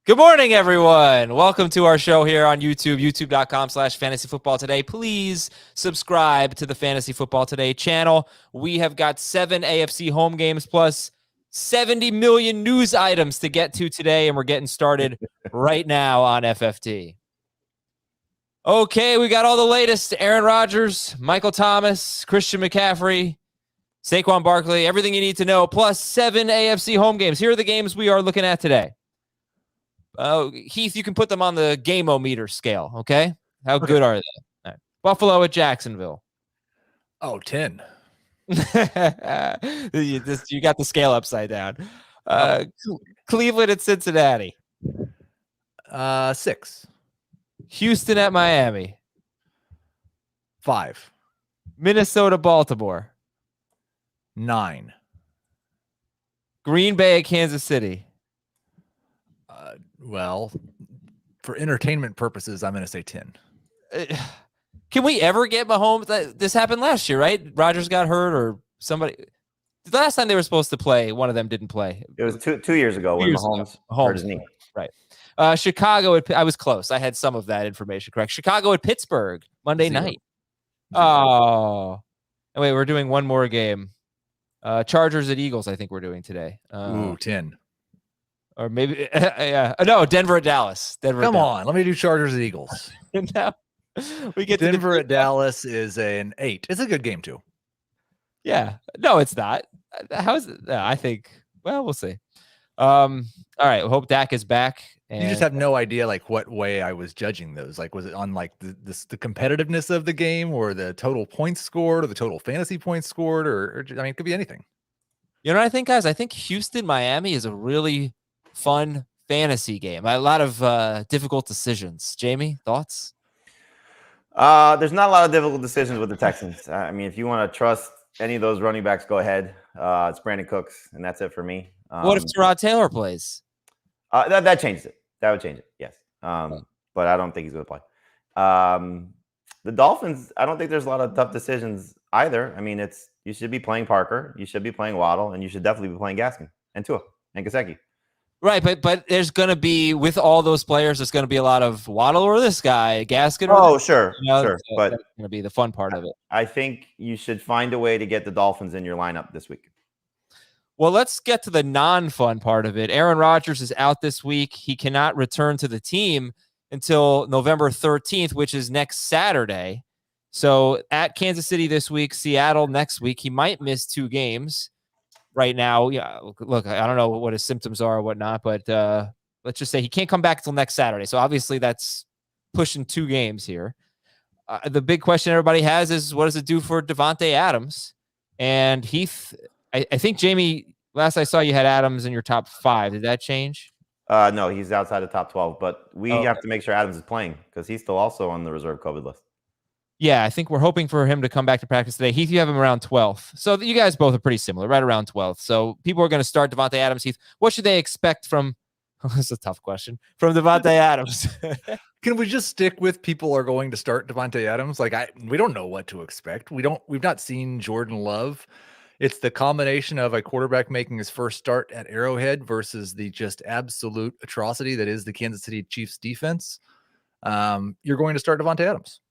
Good morning, everyone. Welcome to our show here on YouTube, youtube.com/Fantasy Football Today. Please subscribe to the Fantasy Football Today channel. We have got 7 AFC home games plus 70 million news items to get to today, and we're getting started right now on FFT. Okay, we got all the latest. Aaron Rodgers, Michael Thomas, Christian McCaffrey, Saquon Barkley, everything you need to know, plus 7 AFC home games. Here are the games we are looking at today. Heath, you can put them on the game-o-meter scale, okay? How good are they? All right. Buffalo at Jacksonville. 10. You got the scale upside down. Cleveland at Cincinnati. 6. Houston at Miami. 5. Minnesota, Baltimore. 9. Green Bay at Kansas City. Well, for entertainment purposes, I'm going to say 10. Can we ever get Mahomes? This happened last year, right? Rodgers got hurt or somebody. The last time they were supposed to play, one of them didn't play. It was two years ago when Mahomes hurt his knee. Right. Chicago, I was close. I had some of that information correct. Chicago at Pittsburgh, Monday night. Oh. And wait, we're doing one more game. Chargers at Eagles, I think we're doing today. 10. Or maybe, no, Denver at Dallas. Come on, let me do Chargers at Eagles. No, we get Denver at Dallas is an 8. It's a good game too. Yeah, no, it's not. How is it? I think. Well, we'll see. All right. We hope Dak is back. And you just have no idea like what way I was judging those. Like, was it on like the competitiveness of the game, or the total points scored, or the total fantasy points scored, or I mean, it could be anything. You know what I think, guys? I think Houston, Miami is a really fun fantasy game. A lot of difficult decisions. Jamie, thoughts? There's not a lot of difficult decisions with the Texans. I mean, if you want to trust any of those running backs, go ahead. It's Brandon Cooks, and that's it for me. What if Tyrod Taylor plays? That changes it. That would change it, yes. But I don't think he's going to play. The Dolphins, I don't think there's a lot of tough decisions either. I mean, you should be playing Parker, you should be playing Waddle, and you should definitely be playing Gaskin and Tua and Gesicki. Right, but there's going to be, with all those players, there's going to be a lot of Waddle or this guy, Gaskin. Sure. But that's going to be the fun part of it. I think you should find a way to get the Dolphins in your lineup this week. Well, let's get to the non-fun part of it. Aaron Rodgers is out this week. He cannot return to the team until November 13th, which is next Saturday. So at Kansas City this week, Seattle next week. He might miss 2 games. Right now, yeah. Look, I don't know what his symptoms are or whatnot, but let's just say he can't come back till next Saturday. So obviously, that's pushing 2 games here. The big question everybody has is, what does it do for Davante Adams? And Heath, I think Jamie, last I saw you had Adams in your top 5. Did that change? No, he's outside the top 12. But we have to make sure Adams is playing because he's still also on the reserve COVID list. Yeah, I think we're hoping for him to come back to practice today. Heath, you have him around 12th. So you guys both are pretty similar, right around 12th. So people are going to start Davante Adams. Heath, what should they expect from – this is a tough question – from Davante Adams? Can we just stick with people are going to start Davante Adams? Like, we don't know what to expect. We've not seen Jordan Love. It's the combination of a quarterback making his first start at Arrowhead versus the just absolute atrocity that is the Kansas City Chiefs defense. You're going to start Davante Adams.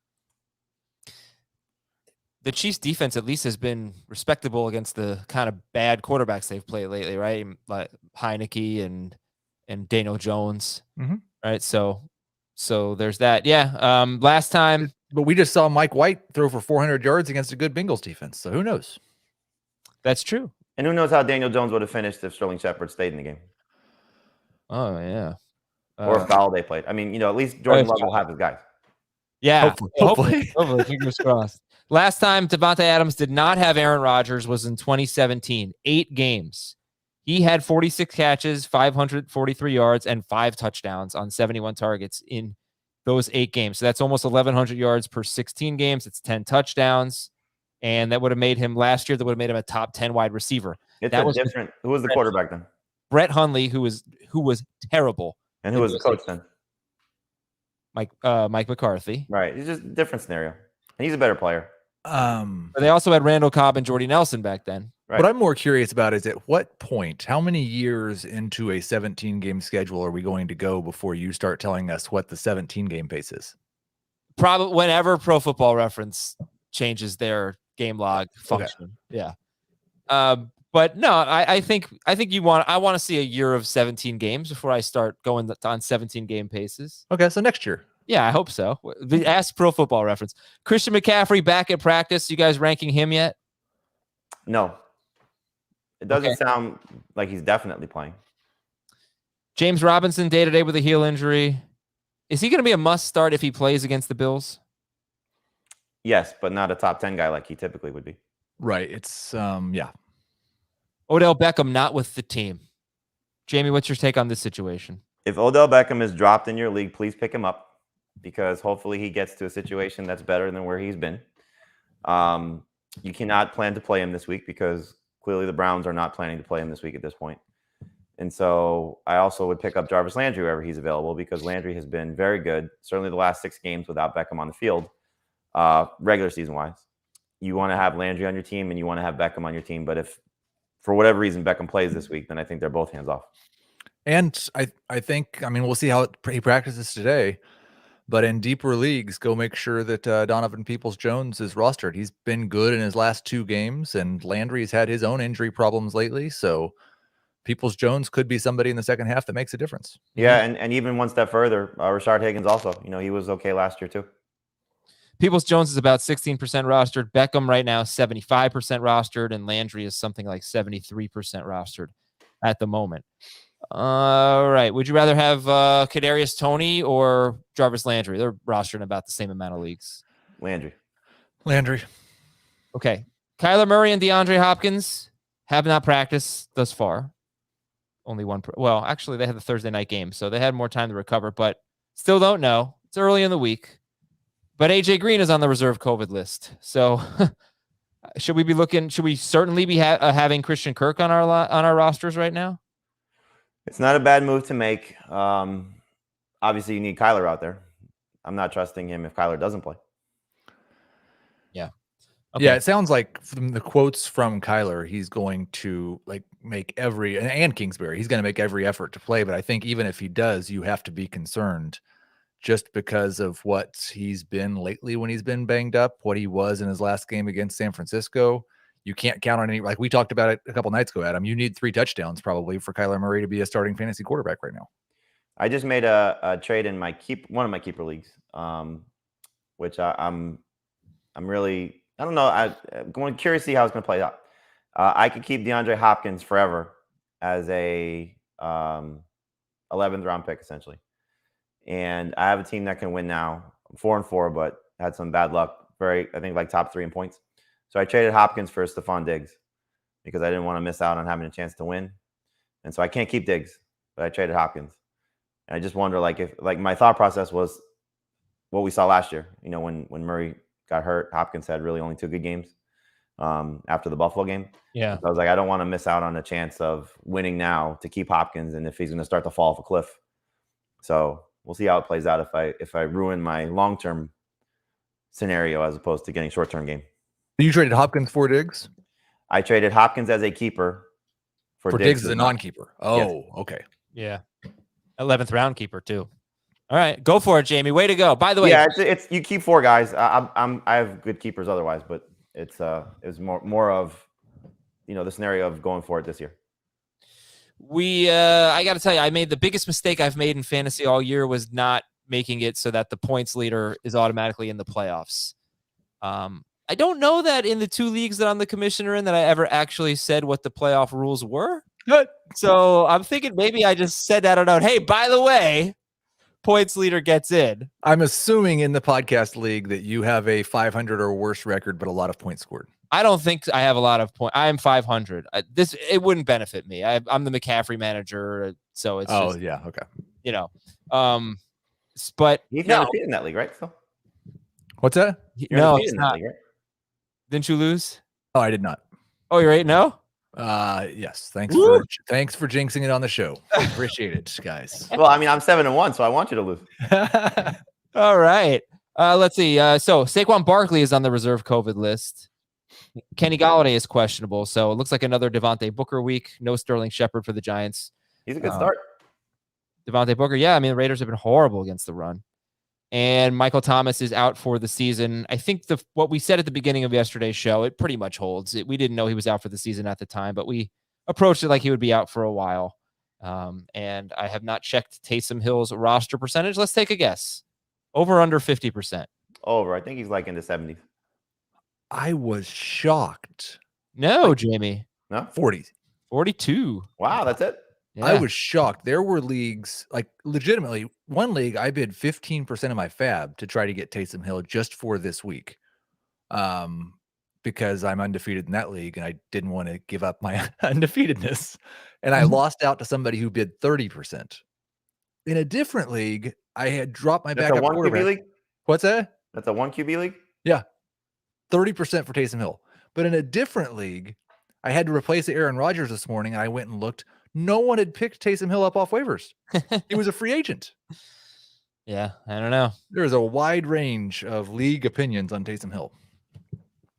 The Chiefs defense at least has been respectable against the kind of bad quarterbacks they've played lately, right? Like Heineke and Daniel Jones, right? So there's that. Yeah. Last time, but we just saw Mike White throw for 400 yards against a good Bengals defense. So who knows? That's true. And who knows how Daniel Jones would have finished if Sterling Shepard stayed in the game? Oh yeah. Or if Galladay played. I mean, at least Jordan Love will have his guys. Yeah. Hopefully. Fingers crossed. Last time Davante Adams did not have Aaron Rodgers was in 2017. 8 games. He had 46 catches, 543 yards, and 5 touchdowns on 71 targets in those 8 games. So that's almost 1,100 yards per 16 games. It's 10 touchdowns. And that would have made him last year, that would have made him a top 10 wide receiver. That was different. Who was the quarterback then? Brett Hundley, who was terrible. And who was the coach then? Mike McCarthy. Right. It's just a different scenario. And he's a better player. But they also had Randall Cobb and Jordy Nelson back then. Right. What I'm more curious about is at what point, how many years into a 17-game schedule are we going to go before you start telling us what the 17-game pace is? Probably whenever Pro Football Reference changes their game log function. Yeah. But no, I think I want to see a year of 17 games before I start going on 17 game paces. Okay, so next year. Yeah, I hope so. Ask Pro Football Reference. Christian McCaffrey back at practice. You guys ranking him yet? No. It doesn't sound like he's definitely playing. James Robinson day-to-day with a heel injury. Is he going to be a must start if he plays against the Bills? Yes, but not a top 10 guy like he typically would be. Right. It's yeah. Odell Beckham not with the team. Jamie, what's your take on this situation? If Odell Beckham is dropped in your league, please pick him up because hopefully he gets to a situation that's better than where he's been. You cannot plan to play him this week because clearly the Browns are not planning to play him this week at this point. And so I also would pick up Jarvis Landry wherever he's available because Landry has been very good, certainly the last 6 games without Beckham on the field, regular season-wise. You want to have Landry on your team and you want to have Beckham on your team. But if for whatever reason Beckham plays this week, then I think they're both hands off. And I think, I mean, we'll see how he practices today. But in deeper leagues, go make sure that Donovan Peoples-Jones is rostered. He's been good in his last 2 games, and Landry's had his own injury problems lately. So Peoples-Jones could be somebody in the second half that makes a difference. Yeah, and even one step further, Rashard Higgins also. He was okay last year too. Peoples-Jones is about 16% rostered. Beckham right now 75% rostered, and Landry is something like 73% rostered at the moment. All right. Would you rather have Kadarius Toney or Jarvis Landry? They're rostered in about the same amount of leagues. Landry. Okay. Kyler Murray and DeAndre Hopkins have not practiced thus far. Only one. Well, actually, they had the Thursday night game, so they had more time to recover, but still don't know. It's early in the week. But AJ Green is on the reserve COVID list. So should we certainly be having Christian Kirk on our rosters right now? It's not a bad move to make. Obviously, you need Kyler out there. I'm not trusting him if Kyler doesn't play. Yeah. Okay. Yeah, it sounds like from the quotes from Kyler, he's going to make and Kingsbury, he's going to make every effort to play. But I think even if he does, you have to be concerned just because of what he's been lately when he's been banged up, what he was in his last game against San Francisco. You can't count on any, like we talked about it a couple nights ago, Adam. You need 3 touchdowns probably for Kyler Murray to be a starting fantasy quarterback right now. I just made a trade in one of my keeper leagues, which I'm really, I don't know. I'm curious to see how it's going to play out. I could keep DeAndre Hopkins forever as a 11th round pick, essentially. And I have a team that can win now. I'm 4-4, but had some bad luck. I think like top 3 in points. So I traded Hopkins for Stephon Diggs because I didn't want to miss out on having a chance to win. And so I can't keep Diggs, but I traded Hopkins. And I just wonder, if my thought process was what we saw last year. When Murray got hurt, Hopkins had really only 2 good games after the Buffalo game. Yeah. So I was like, I don't want to miss out on a chance of winning now to keep Hopkins, and if he's going to start to fall off a cliff. So we'll see how it plays out if I ruin my long-term scenario as opposed to getting short-term game. You traded Hopkins for Diggs? I traded Hopkins as a keeper for Diggs as a non-keeper. Oh, yes. Okay. Yeah. 11th round keeper too. All right, go for it, Jamie. Way to go. By the way, yeah, it's you keep 4 guys. I have good keepers otherwise, but it's more of the scenario of going for it this year. I got to tell you, I made the biggest mistake I've made in fantasy all year was not making it so that the points leader is automatically in the playoffs. I don't know that in the 2 leagues that I'm the commissioner in that I ever actually said what the playoff rules were. So I'm thinking maybe I just said that out. Hey, by the way, points leader gets in. I'm assuming in the podcast league that you have a 500 or worse record, but a lot of points scored. I don't think I have a lot of points. I'm 500. It wouldn't benefit me. I'm the McCaffrey manager, so it's. Oh, just, yeah, okay. But You've never been in that league, right? So what's that? No, it's not. League, right? Didn't you lose? Oh, I did not. Oh, you're 8-0? Yes. Thanks for jinxing it on the show. Appreciate it, guys. Well, I mean, I'm 7-1, so I want you to lose. All right. Let's see. So Saquon Barkley is on the reserve COVID list. Kenny Golladay is questionable, so it looks like another Devontae Booker week. No Sterling Shepard for the Giants. He's a good start. Devontae Booker, yeah, I mean, the Raiders have been horrible against the run. And Michael Thomas is out for the season. I think what we said at the beginning of yesterday's show, it pretty much holds. We didn't know he was out for the season at the time, but we approached it like he would be out for a while. And I have not checked Taysom Hill's roster percentage. Let's take a guess. Over under 50%. Over. I think he's like in the 70s. I was shocked. No, Jamie. No? 40. 42. Wow, that's it. Yeah. I was shocked. There were leagues, like legitimately, one league I bid 15% of my fab to try to get Taysom Hill just for this week. Because I'm undefeated in that league and I didn't want to give up my undefeatedness. And I lost out to somebody who bid 30%. In a different league, I had dropped my That's backup a 1 quarterback. QB league? What's that? That's a 1 QB league? Yeah. 30% for Taysom Hill. But in a different league, I had to replace Aaron Rodgers this morning. And I went and looked. No one had picked Taysom Hill up off waivers. He was a free agent. Yeah, I don't know. There is a wide range of league opinions on Taysom Hill.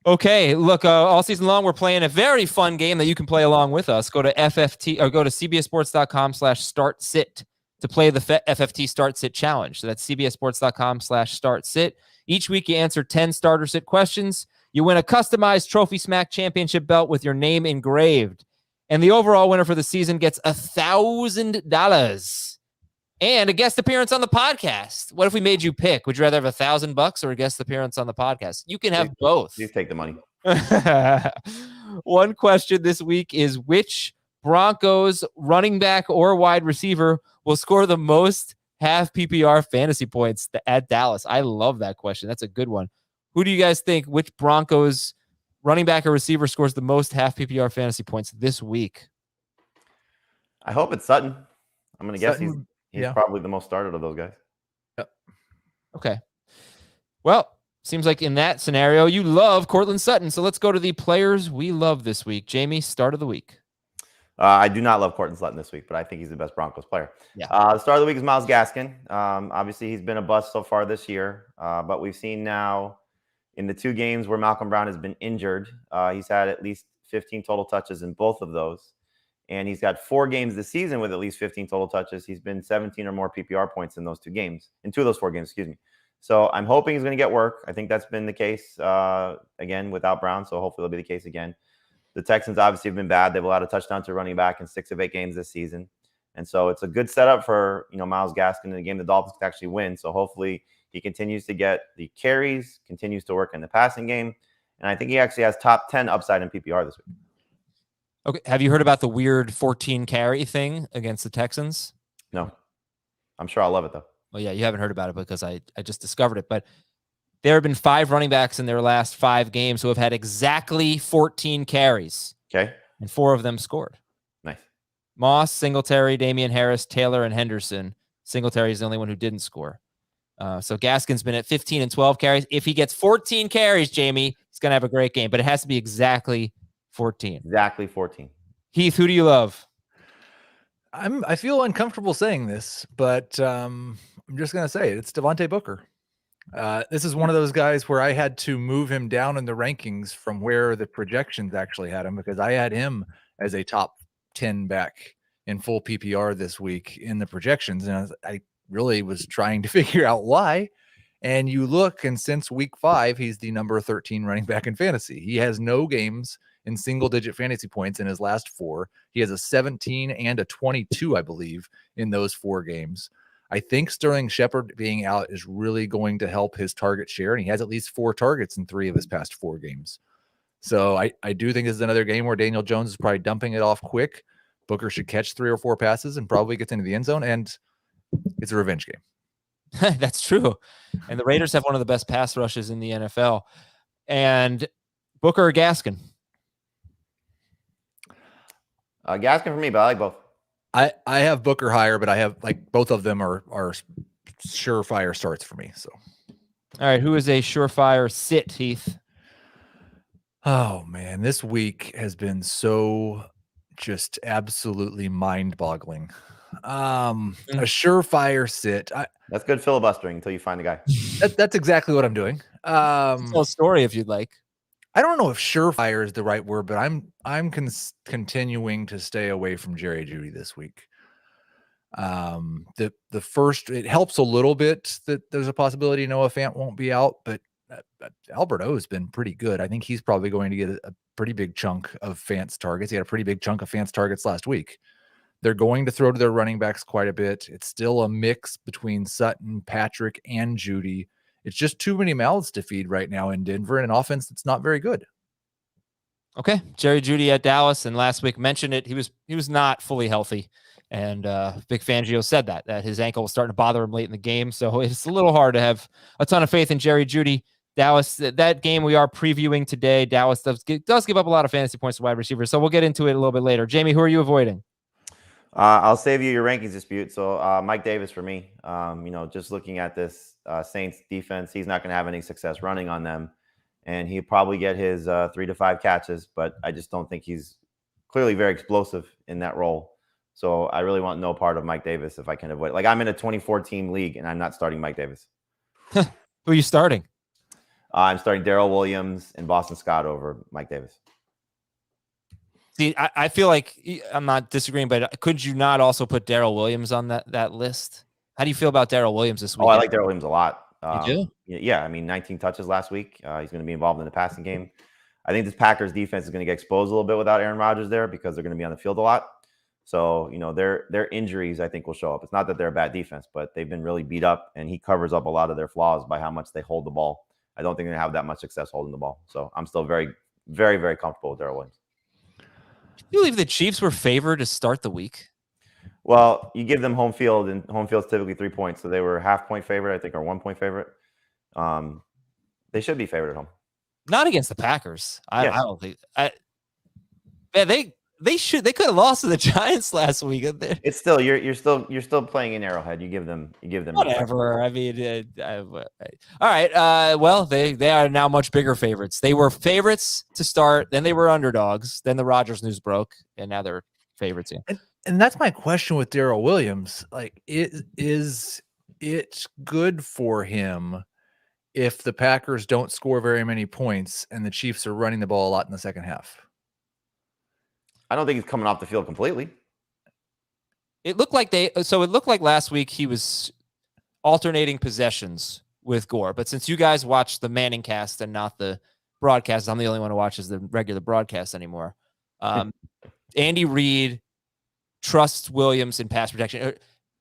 Okay, look, all season long, we're playing a very fun game that you can play along with us. Go to FFT or go to cbssports.com/start-sit to play the FFT start-sit challenge. So that's cbssports.com/start-sit. Each week you answer 10 starter-sit questions. You win a customized Trophy Smack Championship belt with your name engraved. And the overall winner for the season gets $1,000 and a guest appearance on the podcast. What if we made you pick? Would you rather have $1,000 or a guest appearance on the podcast? You can have both. Please take the money. One question this week is which Broncos running back or wide receiver will score the most half PPR fantasy points at Dallas? I love that question. That's a good one. Who do you guys think? Which Broncos running back or receiver scores the most half PPR fantasy points this week? I hope it's Sutton. I'm going to guess Sutton, he's probably the most started of those guys. Yep. Okay. Well, seems like in that scenario, you love Courtland Sutton. So let's go to the players we love this week. Jamie, start of the week. I do not love Courtland Sutton this week, but I think he's the best Broncos player. Yeah. The start of the week is Myles Gaskin. Obviously, he's been a bust so far this year, but we've seen now in the 2 games where Malcolm Brown has been injured, he's had at least 15 total touches in both of those. And he's got 4 games this season with at least 15 total touches. He's been 17 or more PPR points in those 2 games, in 2 of those 4 games, excuse me. So I'm hoping he's going to get work. I think that's been the case again without Brown. So hopefully it'll be the case again. The Texans obviously have been bad. They've allowed a touchdown to running back in 6 of 8 games this season. And so it's a good setup for, Myles Gaskin in a game the Dolphins can actually win. So hopefully he continues to get the carries, continues to work in the passing game. And I think he actually has top 10 upside in PPR this week. Okay. Have you heard about the weird 14 carry thing against the Texans? No. I'm sure I'll love it, though. Well, yeah, you haven't heard about it because I just discovered it. But there have been 5 running backs in their last 5 games who have had exactly 14 carries. Okay. And 4 of them scored. Nice. Moss, Singletary, Damian Harris, Taylor, and Henderson. Singletary is the only one who didn't score. So Gaskin's been at 15 and 12 carries. If he gets 14 carries, Jamie, he's going to have a great game. But it has to be exactly 14. Exactly 14. Heath, who do you love? I feel uncomfortable saying this, but I'm just going to say it. It's Davante Booker. This is one of those guys where I had to move him down in the rankings from where the projections actually had him, because I had him as a top 10 back in full PPR this week in the projections. And I really was trying to figure out why. And you look, and since week 5, he's the number 13 running back in fantasy. He has no games in single-digit fantasy points in his last 4. He has a 17 and a 22, I believe, in those 4 games. I think Sterling Shepard being out is really going to help his target share, and he has at least 4 targets in 3 of his past 4 games. So I do think this is another game where Daniel Jones is probably dumping it off quick. Booker should catch 3 or 4 passes and probably gets into the end zone, and it's a revenge game. That's true. And the Raiders have one of the best pass rushes in the NFL. And Booker or Gaskin? Gaskin for me, but I like both. I have Booker higher, but I have both of them are surefire starts for me. So, all right, who is a surefire sit, Heath? Oh man, this week has been so just absolutely mind-boggling. A surefire sit. That's good filibustering until you find the guy. That's exactly what I'm doing. Tell a story if you'd like. I don't know if surefire is the right word, but I'm continuing to stay away from Jerry Jeudy this week. The first, it helps a little bit that there's a possibility Noah Fant won't be out, but Alberto has been pretty good. I think he's probably going to get a pretty big chunk of Fant's targets. He had a pretty big chunk of Fant's targets last week. They're going to throw to their running backs quite a bit. It's still a mix between Sutton, Patrick, and Jeudy. It's just too many mouths to feed right now in Denver, and an offense that's not very good. Okay, Jerry Jeudy at Dallas, and last week mentioned it. He was not fully healthy, and Vic Fangio said that his ankle was starting to bother him late in the game. So it's a little hard to have a ton of faith in Jerry Jeudy. Dallas, that game we are previewing today, Dallas does give up a lot of fantasy points to wide receivers. So we'll get into it a little bit later. Jamie, who are you avoiding? I'll save you your rankings dispute. So Mike Davis for me. Just looking at this Saints defense, he's not going to have any success running on them, and he'll probably get his 3 to 5 catches. But I just don't think he's clearly very explosive in that role. So I really want no part of Mike Davis if I can avoid it. Like, I'm in a 24-team league, and I'm not starting Mike Davis. Who are you starting? I'm starting Darrell Williams and Boston Scott over Mike Davis. See, I feel like I'm not disagreeing, but could you not also put Darrell Williams on that list? How do you feel about Darrell Williams this week? Oh, I like Darrell Williams a lot. You do? Yeah, I mean, 19 touches last week. He's going to be involved in the passing game. I think this Packers defense is going to get exposed a little bit without Aaron Rodgers there because they're going to be on the field a lot. So, their injuries, I think, will show up. It's not that they're a bad defense, but they've been really beat up, and he covers up a lot of their flaws by how much they hold the ball. I don't think they're going to have that much success holding the ball. So I'm still very, very, very comfortable with Darrell Williams. Do you believe the Chiefs were favored to start the week? Well, you give them home field, and home field's typically 3 points. So they were half-point favorite, I think, or 1 point favorite. They should be favored at home. Not against the Packers. Yes. I don't think. They should. They could have lost to the Giants last week. It's still you're still playing in Arrowhead. You give them Whatever. I mean, all right. Well, they are now much bigger favorites. They were favorites to start, then they were underdogs. Then the Rodgers news broke, and now they're favorites. Yeah. And that's my question with Darrell Williams. Like, is it good for him if the Packers don't score very many points and the Chiefs are running the ball a lot in the second half? I don't think he's coming off the field completely. It looked like last week he was alternating possessions with Gore. But since you guys watch the Manning cast and not the broadcast, I'm the only one who watches the regular broadcast anymore. Andy Reid trusts Williams in pass protection.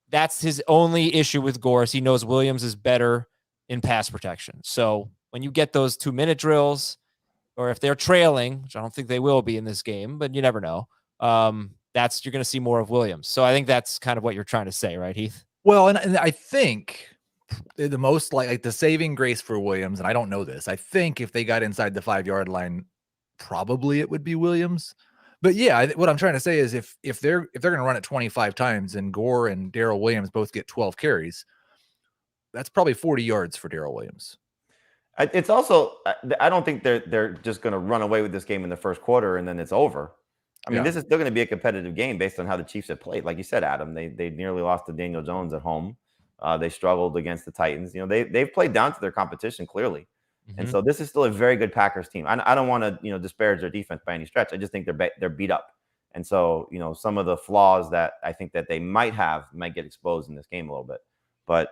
That's his only issue with Gore. Is he knows Williams is better in pass protection. So when you get those 2-minute drills, or if they're trailing, which I don't think they will be in this game, but you never know, you're going to see more of Williams. So I think that's kind of what you're trying to say, right, Heath? Well, and I think the most like the saving grace for Williams, and I don't know this, I think if they got inside the 5-yard line, probably it would be Williams. But yeah, what I'm trying to say is if they're going to run it 25 times and Gore and Darrell Williams both get 12 carries, that's probably 40 yards for Darrell Williams. It's also, I don't think they're just going to run away with this game in the first quarter and then it's over. I mean, This is still going to be a competitive game based on how the Chiefs have played. Like you said, Adam, they nearly lost to Daniel Jones at home. They struggled against the Titans. They've played down to their competition clearly. Mm-hmm. And so this is still a very good Packers team. I don't want to, disparage their defense by any stretch. I just think they're beat up. And so, some of the flaws that I think that they might get exposed in this game a little bit. But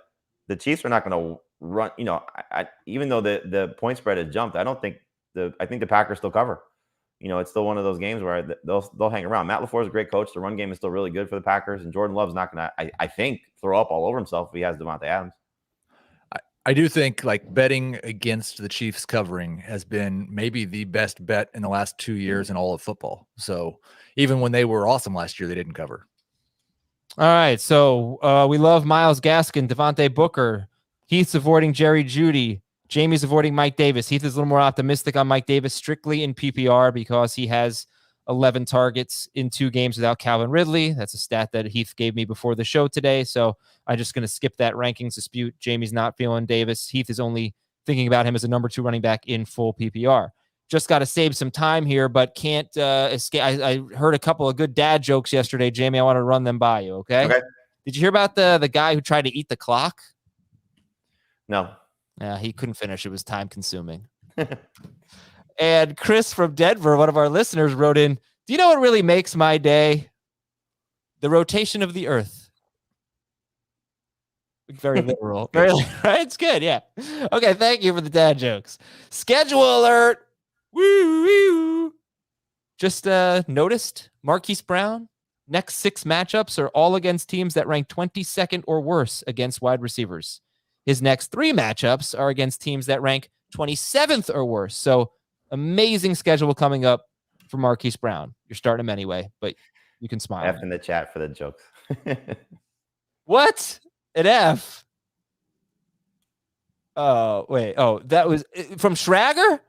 the Chiefs are not going to run, even though the point spread has jumped, I think the Packers still cover. It's still one of those games where they'll hang around. Matt LaFleur is a great coach. The run game is still really good for the Packers, and Jordan Love's not going to, I think, throw up all over himself if he has Davante Adams. I do think like betting against the Chiefs covering has been maybe the best bet in the last 2 years in all of football. So even when they were awesome last year, they didn't cover. All right. So we love Myles Gaskin, Devontae Booker. Heath's avoiding Jerry Jeudy. Jamie's avoiding Mike Davis. Heath is a little more optimistic on Mike Davis, strictly in PPR because he has 11 targets in 2 games without Calvin Ridley. That's a stat that Heath gave me before the show today. So I'm just going to skip that rankings dispute. Jamie's not feeling Davis. Heath is only thinking about him as a number 2 running back in full PPR. Just got to save some time here, but can't escape. I heard a couple of good dad jokes yesterday, Jamie. I want to run them by you. Okay. Did you hear about the guy who tried to eat the clock? No. Yeah, he couldn't finish. It was time consuming. And Chris from Denver, one of our listeners, wrote in, do you know what really makes my day? The rotation of the earth. Very literal. Very, right? It's good. Yeah. Okay. Thank you for the dad jokes. Schedule alert. Woo, woo. Just noticed Marquise Brown. Next 6 matchups are all against teams that rank 22nd or worse against wide receivers. His next 3 matchups are against teams that rank 27th or worse. So amazing schedule coming up for Marquise Brown. You're starting him anyway, but you can smile. F in the chat for the jokes. What? An F? Oh, wait. Oh, that was from Schrager?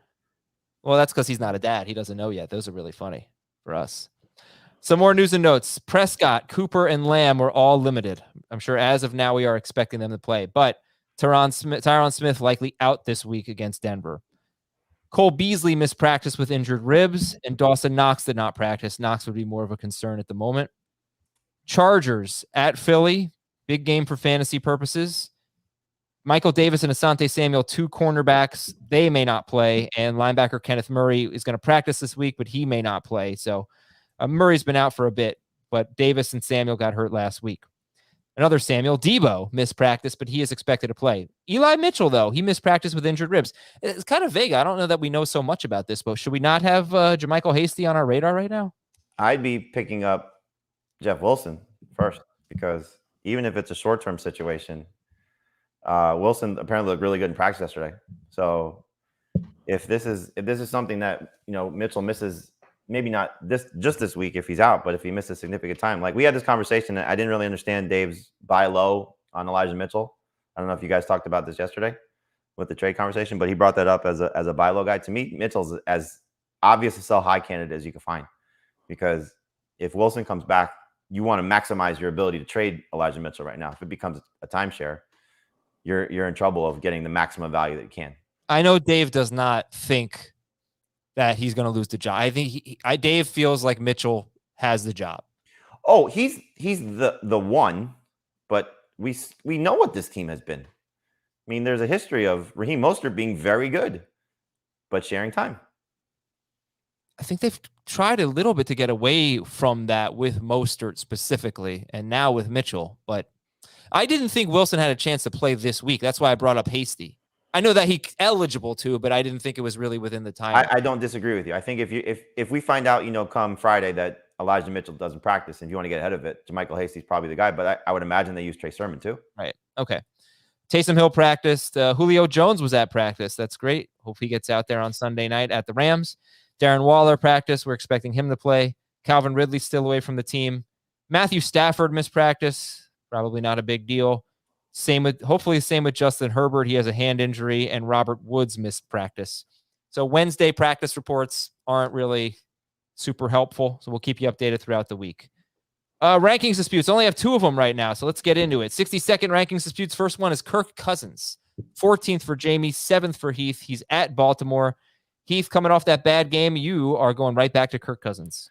Well, that's because he's not a dad. He doesn't know yet. Those are really funny for us. Some more news and notes. Prescott, Cooper, and Lamb were all limited. I'm sure as of now we are expecting them to play, but Tyron Smith likely out this week against Denver. Cole Beasley missed practice with injured ribs, and Dawson Knox did not practice. Knox would be more of a concern at the moment. Chargers at Philly. Big game for fantasy purposes. Michael Davis and Asante Samuel, 2 cornerbacks. They may not play, and linebacker Kenneth Murray is going to practice this week, but he may not play. So Murray's been out for a bit, but Davis and Samuel got hurt last week. Another Samuel, Debo, missed practice, but he is expected to play. Eli Mitchell, though, he missed practice with injured ribs. It's kind of vague. I don't know that we know so much about this, but should we not have Jermichael Hasty on our radar right now? I'd be picking up Jeff Wilson first, because even if it's a short-term situation, Wilson apparently looked really good in practice yesterday. So if this is something that, Mitchell misses, maybe not this week if he's out, but if he misses significant time, like we had this conversation, I didn't really understand Dave's buy low on Elijah Mitchell. I don't know if you guys talked about this yesterday with the trade conversation, but he brought that up as a buy low guy. To me, Mitchell's as obvious a sell high candidate as you can find, because if Wilson comes back, you want to maximize your ability to trade Elijah Mitchell right now. If it becomes a timeshare, you're in trouble of getting the maximum value that you can. I know Dave does not think that he's going to lose the job. I think Dave feels like Mitchell has the job. Oh, he's the one, but we know what this team has been. I mean, there's a history of Raheem Mostert being very good, but sharing time. I think they've tried a little bit to get away from that with Mostert specifically, and now with Mitchell. But I didn't think Wilson had a chance to play this week. That's why I brought up Hasty. I know that he's eligible to, but I didn't think it was really within the time. I don't disagree with you. I think if we find out, come Friday that Elijah Mitchell doesn't practice, and if you want to get ahead of it, Jermichael Hasty's probably the guy. But I would imagine they use Trey Sermon too. Right. Okay. Taysom Hill practiced. Julio Jones was at practice. That's great. Hope he gets out there on Sunday night at the Rams. Darren Waller practiced. We're expecting him to play. Calvin Ridley still away from the team. Matthew Stafford missed practice. Probably not a big deal. Hopefully same with Justin Herbert. He has a hand injury, and Robert Woods missed practice. So Wednesday practice reports aren't really super helpful. So we'll keep you updated throughout the week. Rankings disputes. Only have 2 of them right now. So let's get into it. 62nd rankings disputes. First one is Kirk Cousins. 14th for Jamie, 7th for Heath. He's at Baltimore. Heath, coming off that bad game, you are going right back to Kirk Cousins.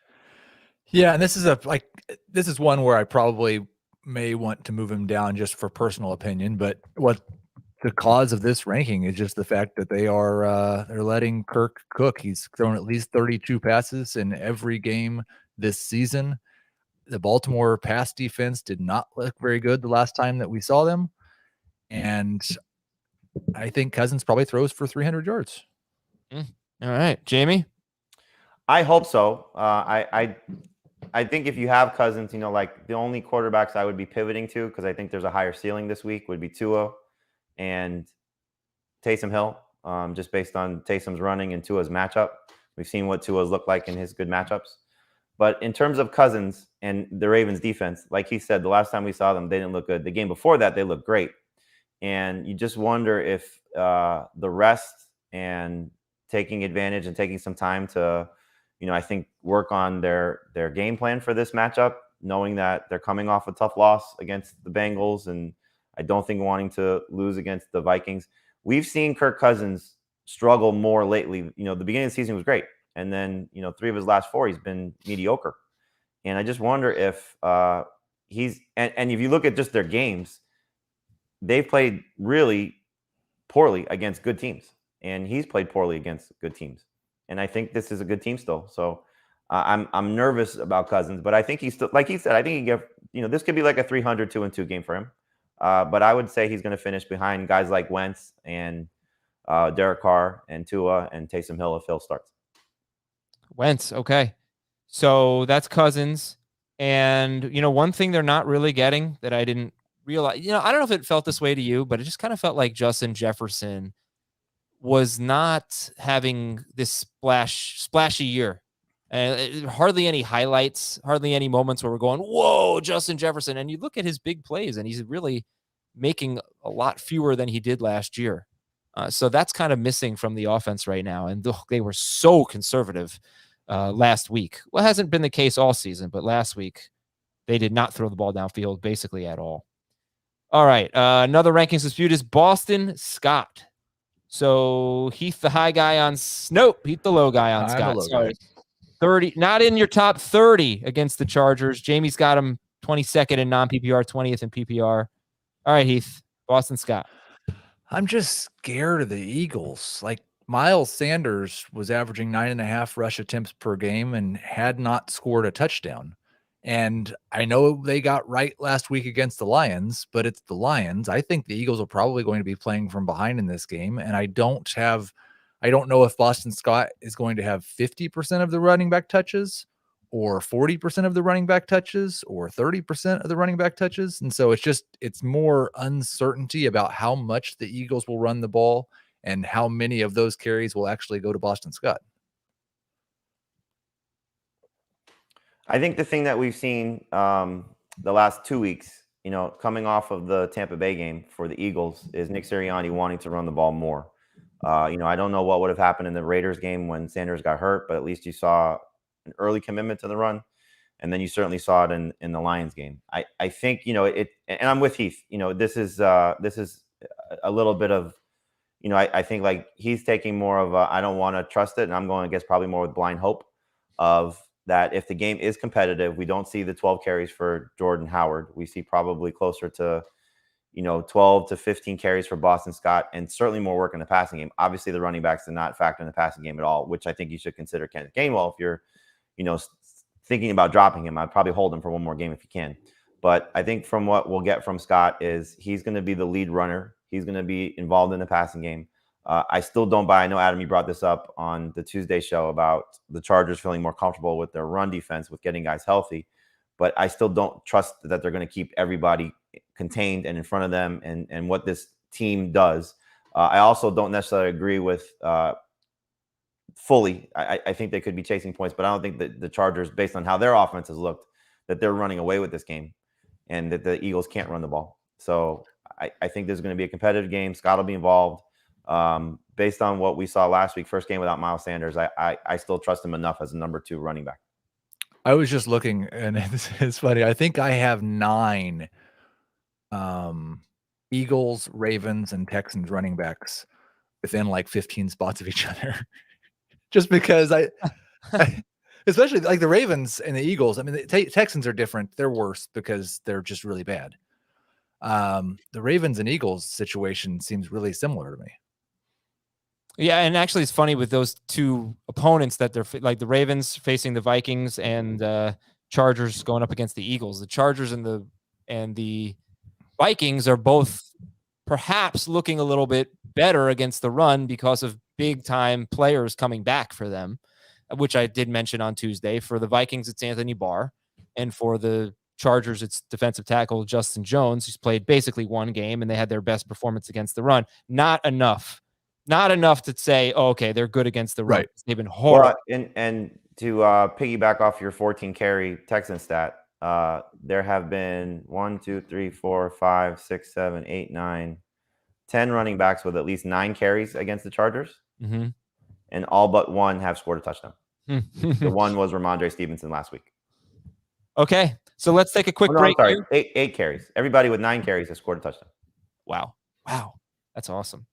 Yeah, and this is one where I probably may want to move him down just for personal opinion, but what the cause of this ranking is just the fact that they're letting Kirk cook. He's thrown at least 32 passes in every game this season. The Baltimore pass defense did not look very good the last time that we saw them, and I think Cousins probably throws for 300 yards. All right, Jamie. I hope so. I think if you have Cousins, like the only quarterbacks I would be pivoting to, because I think there's a higher ceiling this week, would be Tua and Taysom Hill, just based on Taysom's running and Tua's matchup. We've seen what Tua's looked like in his good matchups. But in terms of Cousins and the Ravens defense, like he said, the last time we saw them, they didn't look good. The game before that, they looked great. And you just wonder if the rest and taking advantage and taking some time to, I think work on their game plan for this matchup, knowing that they're coming off a tough loss against the Bengals, and I don't think wanting to lose against the Vikings. We've seen Kirk Cousins struggle more lately. The beginning of the season was great, and then 3 of his last 4 he's been mediocre. And I just wonder if he's and if you look at just their games, they've played really poorly against good teams, and he's played poorly against good teams. And I think this is a good team still. So I'm nervous about Cousins, but I think he's still, like he said, I think he get, this could be like a 300 2-2 game for him. But I would say he's going to finish behind guys like Wentz and Derek Carr and Tua and Taysom Hill if Hill starts. Wentz, okay. So that's Cousins. And, one thing they're not really getting that I didn't realize, I don't know if it felt this way to you, but it just kind of felt like Justin Jefferson was not having this splashy year. Hardly any highlights, hardly any moments where we're going, whoa, Justin Jefferson. And you look at his big plays and he's really making a lot fewer than he did last year. So that's kind of missing from the offense right now. And they were so conservative last week. Well, it hasn't been the case all season, but last week they did not throw the ball downfield basically at all. All right. Another rankings dispute is Boston Scott. So Heath, the high guy on Heath, the low guy on Scott. Sorry. 30, not in your top 30 against the Chargers. Jamie's got him 22nd in non-PPR, 20th in PPR. All right, Heath, Boston Scott. I'm just scared of the Eagles. Like Miles Sanders was averaging 9.5 rush attempts per game and had not scored a touchdown. And I know they got right last week against the Lions, but it's the Lions. I think the Eagles are probably going to be playing from behind in this game. And I don't know if Boston Scott is going to have 50% of the running back touches or 40% of the running back touches or 30% of the running back touches. And so it's more uncertainty about how much the Eagles will run the ball and how many of those carries will actually go to Boston Scott. I think the thing that we've seen the last 2 weeks, coming off of the Tampa Bay game for the Eagles is Nick Sirianni wanting to run the ball more. I don't know what would have happened in the Raiders game when Sanders got hurt, but at least you saw an early commitment to the run. And then you certainly saw it in the Lions game. I think, and I'm with Heath, this is a little bit of, I think like he's taking more of I don't want to trust it. And I'm going, I guess, probably more with blind hope of that. If the game is competitive, we don't see the 12 carries for Jordan Howard. We see probably closer to, 12 to 15 carries for Boston Scott and certainly more work in the passing game. Obviously the running backs did not factor in the passing game at all, which I think you should consider Kenneth Gainwell. If you're, thinking about dropping him, I'd probably hold him for one more game if you can. But I think from what we'll get from Scott is he's going to be the lead runner. He's going to be involved in the passing game. I still don't buy. I know, Adam, you brought this up on the Tuesday show about the Chargers feeling more comfortable with their run defense, with getting guys healthy. But I still don't trust that they're going to keep everybody contained and in front of them and what this team does. I also don't necessarily agree with fully. I think they could be chasing points, but I don't think that the Chargers, based on how their offense has looked, that they're running away with this game and that the Eagles can't run the ball. So I think there's going to be a competitive game. Scott will be involved. Based on what we saw last week, first game without Miles Sanders, I still trust him enough as a number 2 running back. I was just looking, and it's funny. I think I have 9 Eagles, Ravens, and Texans running backs within like 15 spots of each other. Just because I especially like the Ravens and the Eagles. I mean, the Texans are different. They're worse because they're just really bad. The Ravens and Eagles situation seems really similar to me. Yeah, and actually it's funny with those two opponents that they're like the Ravens facing the Vikings and Chargers going up against the Eagles. The Chargers and the Vikings are both perhaps looking a little bit better against the run because of big time players coming back for them, which I did mention on Tuesday. For the Vikings, it's Anthony Barr, and for the Chargers, it's defensive tackle Justin Jones, who's played basically one game, and they had their best performance against the run. Not enough to say, oh, okay, they're good against the run. Right. They've been horrible. Well, and to piggyback off your 14 carry Texan stat, there have been 1, 2, 3, 4, 5, 6, 7, 8, 9, 10 running backs with at least 9 carries against the Chargers, and all but one have scored a touchdown. The one was Ramondre Stevenson last week. Okay, so let's take a quick break. Sorry, 8 carries. Everybody with 9 carries has scored a touchdown. Wow, that's awesome.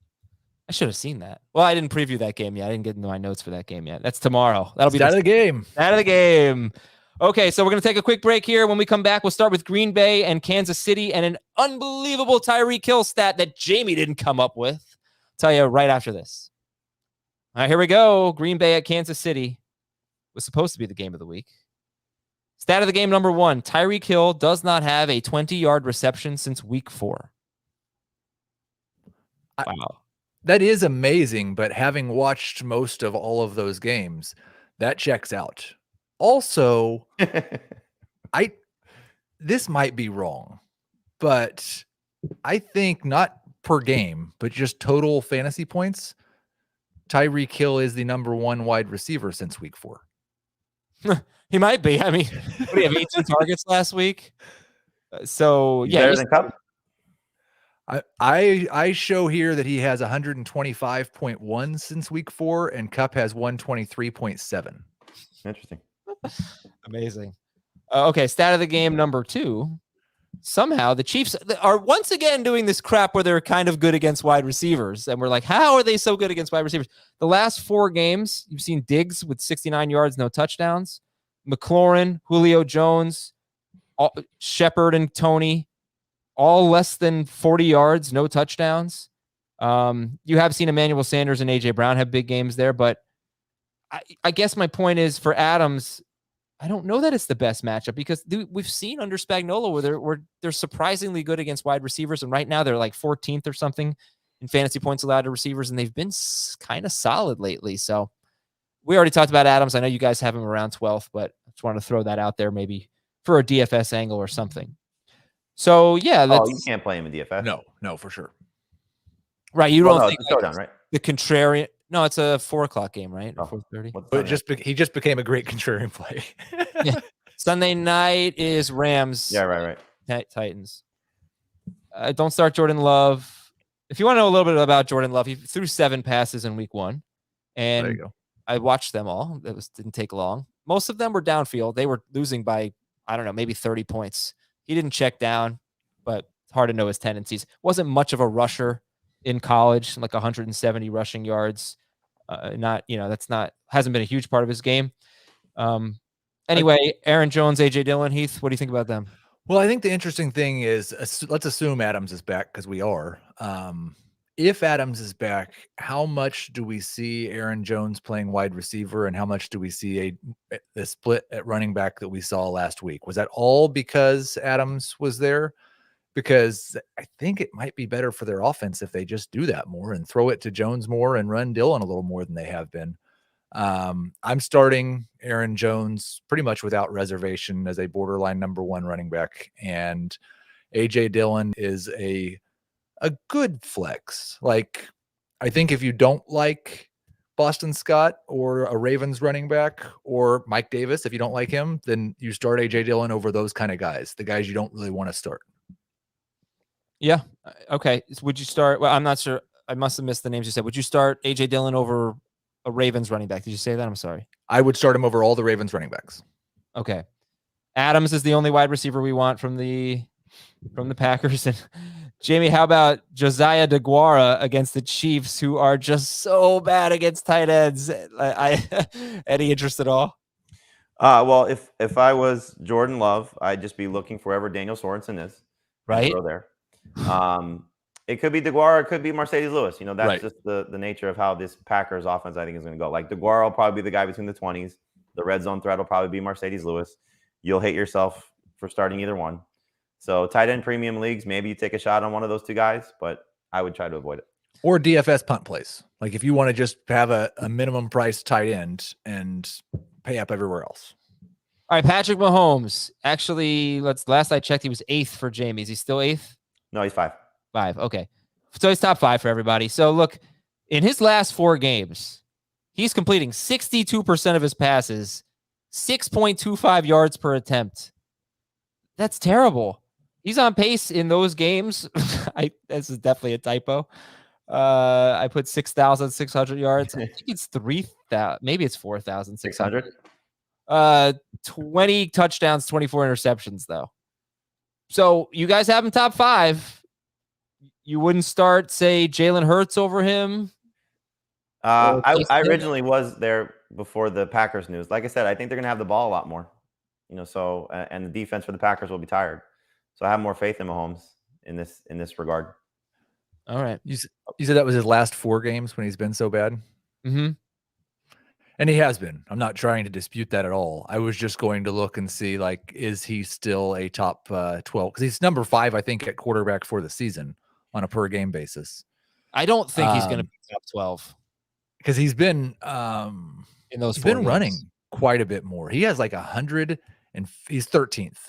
I should have seen that. Well, I didn't preview that game yet. I didn't get into my notes for that game yet. That's tomorrow. That'll be out of the game. Out of the game. Okay, so we're going to take a quick break here. When we come back, we'll start with Green Bay and Kansas City and an unbelievable Tyreek Hill stat that Jamie didn't come up with. I'll tell you right after this. All right, here we go. Green Bay at Kansas City was supposed to be the game of the week. Stat of the game number 1, Tyreek Hill does not have a 20-yard reception since week 4. Wow. That is amazing, but having watched most of all of those games, that checks out. Also, this might be wrong, but I think not per game, but just total fantasy points, Tyreek Hill is the number 1 wide receiver since week 4. He might be. I mean, what do you have, 18 targets last week? So, yeah. Better than Cup? I show here that he has 125.1 since week 4, and Cup has 123.7. Interesting. Amazing. Okay, stat of the game number 2. Somehow the Chiefs are once again doing this crap where they're kind of good against wide receivers. And we're like, how are they so good against wide receivers? The last 4 games, you've seen Diggs with 69 yards, no touchdowns. McLaurin, Julio Jones, Shepard and Tony, all less than 40 yards, no touchdowns. You have seen Emmanuel Sanders and A.J. Brown have big games there, but I guess my point is for Adams, I don't know that it's the best matchup because we've seen under Spagnuolo where they're surprisingly good against wide receivers, and right now they're like 14th or something in fantasy points allowed to receivers, and they've been kind of solid lately. So we already talked about Adams. I know you guys have him around 12th, but I just want to throw that out there maybe for a DFS angle or something. So yeah, you can't play him in DFS. No, for sure. Right, you don't think it's a showdown, right? The contrarian. No, it's a 4:00 game, right? Or 4:30. But he just became a great contrarian play. Yeah. Sunday night is Rams. Yeah, right. Titans. Don't start Jordan Love. If you want to know a little bit about Jordan Love, he threw 7 passes in week 1, and there you go. I watched them all. Didn't take long. Most of them were downfield. They were losing by, I don't know, maybe 30 points. He didn't check down, but it's hard to know his tendencies. Wasn't much of a rusher in college, like 170 rushing yards. Hasn't been a huge part of his game. Anyway, Aaron Jones, AJ Dillon, Heath, what do you think about them? Well, I think the interesting thing is, let's assume Adams is back because we are. If Adams is back, how much do we see Aaron Jones playing wide receiver, and how much do we see the split at running back that we saw last week? Was that all because Adams was there? Because I think it might be better for their offense if they just do that more and throw it to Jones more and run Dillon a little more than they have been. I'm starting Aaron Jones pretty much without reservation as a borderline number 1 running back, and AJ Dillon is a good flex. Like, I think if you don't like Boston Scott or a Ravens running back or Mike Davis, if you don't like him, then you start AJ Dillon over those kind of guys, the guys you don't really want to start. Yeah. Okay. Would you start? Well, I'm not sure. I must have missed the names you said. Would you start AJ Dillon over a Ravens running back? Did you say that? I'm sorry. I would start him over all the Ravens running backs. Okay. Adams is the only wide receiver we want from the Packers. And Jamie, how about Josiah DeGuara against the Chiefs, who are just so bad against tight ends? Any interest at all? Well, if I was Jordan Love, I'd just be looking for wherever Daniel Sorensen is. Right. Go there. It could be DeGuara, it could be Mercedes Lewis. That's right. Just the nature of how this Packers offense, I think, is going to go. Like, DeGuara will probably be the guy between the 20s. The red zone threat will probably be Mercedes Lewis. You'll hate yourself for starting either one. So tight end premium leagues, maybe you take a shot on one of those 2 guys, but I would try to avoid it. Or DFS punt plays. Like, if you want to just have a minimum price tight end and pay up everywhere else. All right, Patrick Mahomes. Actually, last I checked, he was 8th for Jamie. Is he still 8th? No, he's 5. 5. Okay. So he's top 5 for everybody. So look, in his last 4 games, he's completing 62% of his passes, 6.25 yards per attempt. That's terrible. He's on pace in those games. This is definitely a typo. I put 6,600 yards. I think it's 3,000. Maybe it's 4,600. 20 touchdowns, 24 interceptions, though. So you guys have him top 5. You wouldn't start, say, Jalen Hurts over him? I originally was there before the Packers news. Like I said, I think they're going to have the ball a lot more. So and the defense for the Packers will be tired. So I have more faith in Mahomes in this regard. All right. You said that was his last 4 games when he's been so bad? Mm-hmm. And he has been. I'm not trying to dispute that at all. I was just going to look and see, like, is he still a top 12? Because he's number 5, I think, at quarterback for the season on a per game basis. I don't think he's going to be top 12 because he's been in those. He's 4 been games. running quite a bit more. He has like 100, and he's 13th.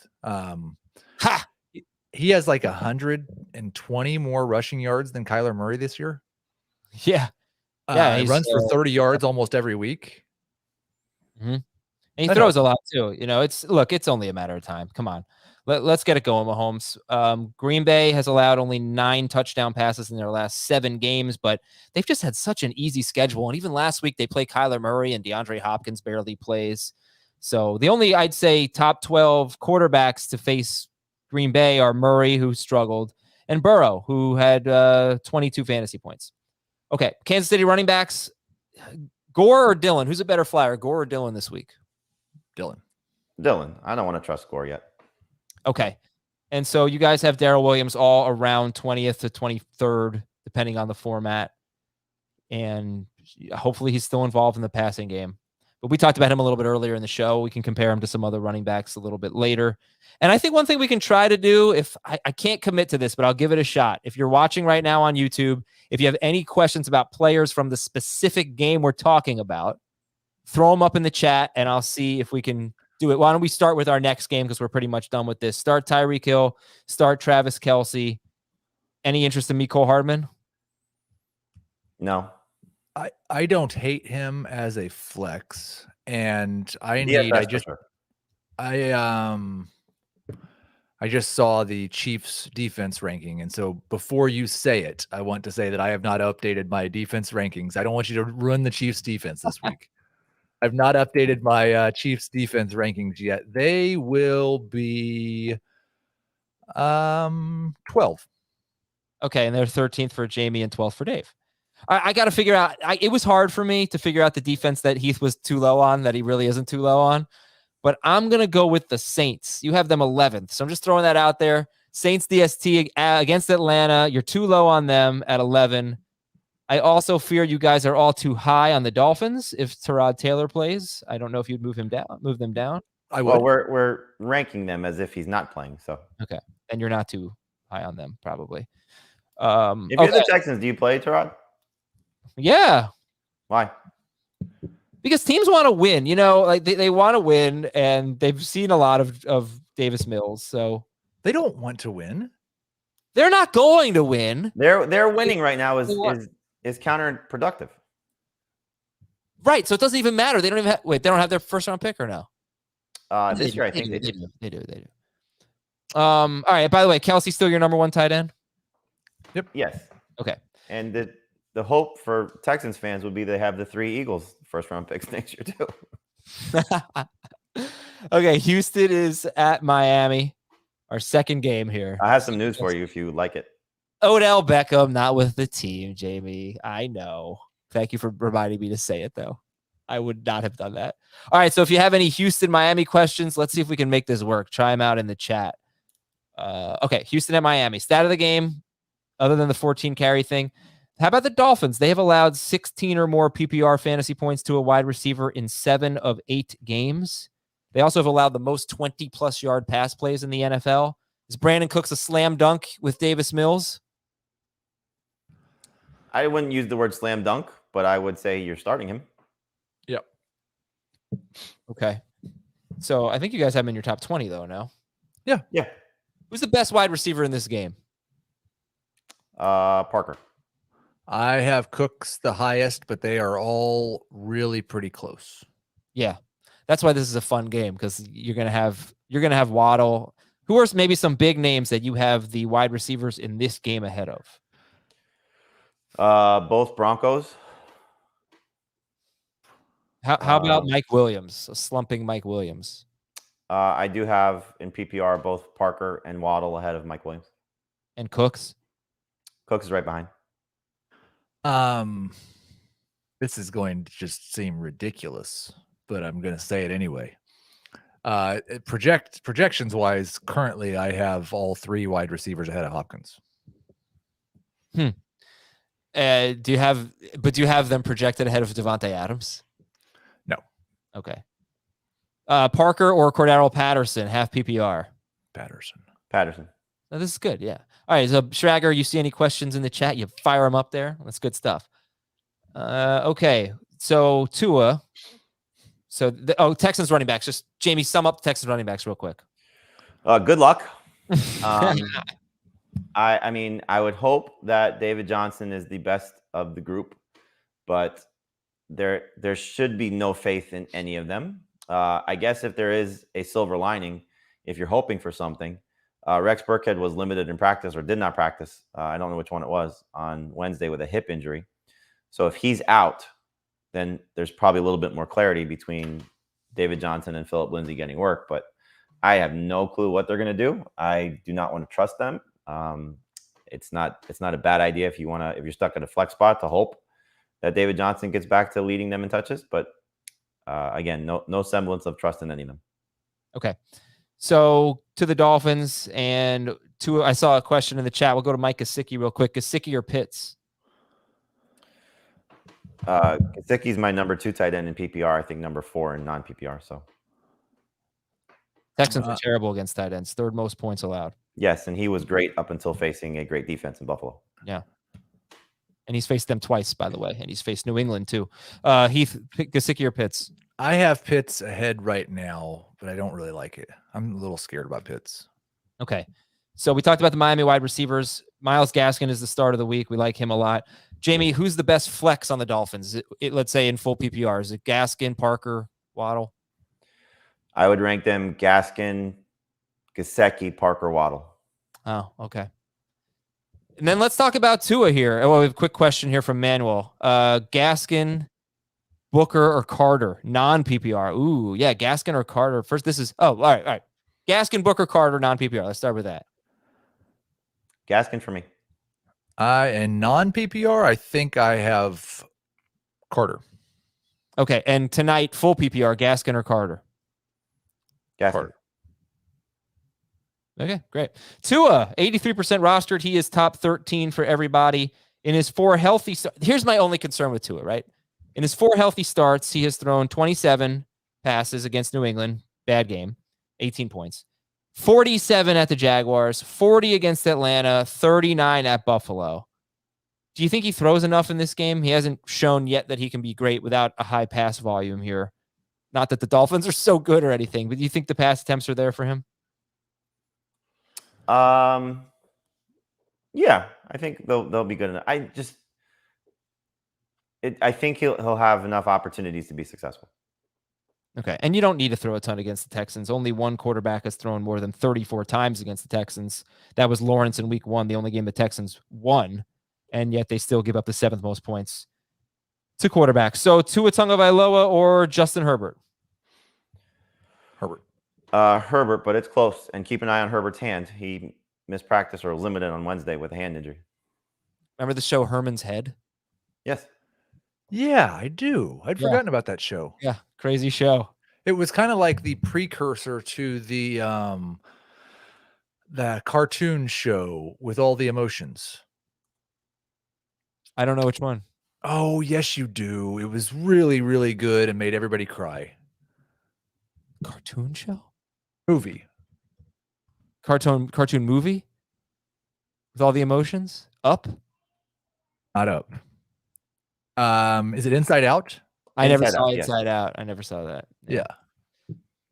He has like 120 more rushing yards than Kyler Murray this year. Yeah. He runs for 30 yards almost every week. Mm-hmm. And he throws a lot too. You know, it's only a matter of time. Come on. Let's get it going, Mahomes. Green Bay has allowed only 9 touchdown passes in their last 7 games, but they've just had such an easy schedule. And even last week, they play Kyler Murray and DeAndre Hopkins barely plays. So the only, I'd say, top 12 quarterbacks to face Green Bay are Murray, who struggled, and Burrow, who had 22 fantasy points. Okay, Kansas City running backs, Gore or Dillon? Who's a better flyer, Gore or Dillon this week? Dillon. I don't want to trust Gore yet. Okay. And so you guys have Darrell Williams all around 20th to 23rd, depending on the format. And hopefully he's still involved in the passing game. But we talked about him a little bit earlier in the show. We can compare him to some other running backs a little bit later. And I think one thing we can try to do, if I can't commit to this, but I'll give it a shot. If you're watching right now on YouTube, if you have any questions about players from the specific game we're talking about, throw them up in the chat and I'll see if we can do it. Why don't we start with our next game, because we're pretty much done with this. Start Tyreek Hill, start Travis Kelce. Any interest in Mecole Hardman? No. I don't hate him as a flex, and I just saw the Chiefs defense ranking. And so before you say it, I want to say that I have not updated my defense rankings. I don't want you to ruin the Chiefs defense this week. I've not updated my Chiefs defense rankings yet. They will be 12. Okay, and they're 13th for Jamie and 12th for Dave. I got to figure out. It was hard for me to figure out the defense that Heath was too low on, that he really isn't too low on. But I'm going to go with the Saints. You have them 11th. So I'm just throwing that out there. Saints DST against Atlanta. You're too low on them at 11. I also fear you guys are all too high on the Dolphins if Tyrod Taylor plays. I don't know if you'd move them down. I would. Well, we're ranking them as if he's not playing. So okay, and you're not too high on them probably. If you're the Texans, do you play Tyrod? Yeah. Why? Because teams want to win. You know, like they want to win, and they've seen a lot of Davis Mills. So they don't want to win. They're not going to win. Their winning right now is counterproductive. Right. So it doesn't even matter. They don't even they don't have their first round pick or no? This year I think they do. They do. All right. By the way, Kelce's still your number 1 tight end? Yep. Yes. Okay. And the hope for Texans fans would be they have the 3 Eagles first round picks next year too. Okay. Houston is at Miami. Our second game here. I have some news for you if you like it. Odell Beckham not with the team, Jamie. I know. Thank you for reminding me to say it, though. I would not have done that. All right, so if you have any Houston-Miami questions, let's see if we can make this work. Try them out in the chat. Okay, Houston at Miami. Stat of the game, other than the 14 carry thing. How about the Dolphins? They have allowed 16 or more PPR fantasy points to a wide receiver in 7 of 8 games. They also have allowed the most 20-plus yard pass plays in the NFL. Is Brandon Cooks a slam dunk with Davis Mills? I wouldn't use the word slam dunk, but I would say you're starting him. Yep. Okay. So I think you guys have him in your top 20, though, now. Yeah. Yeah. Who's the best wide receiver in this game? Parker. I have Cooks the highest, but they are all really pretty close. Yeah. That's why this is a fun game, because you're gonna have Waddle. Who are maybe some big names that you have the wide receivers in this game ahead of? Both Broncos. How about Mike Williams? A slumping Mike Williams. I do have in PPR both Parker and Waddle ahead of Mike Williams. And Cooks? Cooks is right behind. This is going to just seem ridiculous, but I'm going to say it anyway. Projections wise, currently I have all 3 wide receivers ahead of Hopkins. Do you have them projected ahead of Davante Adams? Okay. Parker or Cordero Patterson, half PPR? Patterson. Now, this is good. Yeah. All right. So, Schrager, you see any questions in the chat? You fire them up there. That's good stuff. Okay. So, Tua. So, Texans running backs. Just, Jamie, sum up the Texans running backs real quick. Good luck. I mean, I would hope that David Johnson is the best of the group, but there should be no faith in any of them. I guess if there is a silver lining, if you're hoping for something, Rex Burkhead was limited in practice or did not practice. I don't know which one it was on Wednesday with a hip injury. So if he's out, then there's probably a little bit more clarity between David Johnson and Phillip Lindsay getting work. But I have no clue what they're going to do. I do not want to trust them. It's not a bad idea if you're stuck at a flex spot to hope that David Johnson gets back to leading them in touches. But again, no semblance of trust in any of them. Okay. So to the Dolphins and I saw a question in the chat. We'll go to Mike Gesicki real quick. Gesicki or Pitts? Gesicki's my number 2 tight end in PPR. I think number 4 in non-PPR. So Texans are terrible against tight ends. 3rd most points allowed. Yes, and he was great up until facing a great defense in Buffalo. Yeah. And he's faced them twice, by the way. And he's faced New England, too. Heath, Gesicki or Pitts? I have Pitts ahead right now, but I don't really like it. I'm a little scared about Pitts. Okay. So we talked about the Miami wide receivers. Myles Gaskin is the start of the week. We like him a lot. Jamie, who's the best flex on the Dolphins? Let's say in full PPR. Is it Gaskin, Parker, Waddle? I would rank them Gaskin, Gesicki, Parker, Waddle. Oh, okay. And then let's talk about Tua here. Oh, we have a quick question here from Manuel. Gaskin, Booker, or Carter? Non-PPR. Ooh, yeah, Gaskin or Carter. First, all right. Gaskin, Booker, Carter, non-PPR. Let's start with that. Gaskin for me. And non-PPR, I think I have Carter. Okay, and tonight, full PPR, Gaskin or Carter? Gaskin. Carter. Okay, great. Tua, 83% rostered. He is top 13 for everybody. In his 4 healthy here's my only concern with Tua, right? In his 4 healthy starts, he has thrown 27 passes against New England. Bad game. 18 points. 47 at the Jaguars, 40 against Atlanta, 39 at Buffalo. Do you think he throws enough in this game? He hasn't shown yet that he can be great without a high pass volume here. Not that the Dolphins are so good or anything, but do you think the pass attempts are there for him? Yeah, I think they'll be good enough. I think he'll have enough opportunities to be successful. Okay, and you don't need to throw a ton against the Texans. Only one quarterback has thrown more than 34 times against the Texans. That was Lawrence in week 1, the only game the Texans won, and yet they still give up the 7th most points to quarterbacks. So Tua Tagovailoa or Justin Herbert? Herbert, but it's close. And keep an eye on Herbert's hand. He missed practice or was limited on Wednesday with a hand injury. Remember the show Herman's Head? Yes. Yeah, I do. I'd forgotten about that show. Yeah, crazy show. It was kind of like the precursor to the cartoon show with all the emotions. I don't know which one. Oh, yes, you do. It was really, really good and made everybody cry. Cartoon show? Movie. Cartoon movie? With all the emotions? Up? Not Up. Is it Inside Out? I never saw Inside Out. I never saw that. Yeah.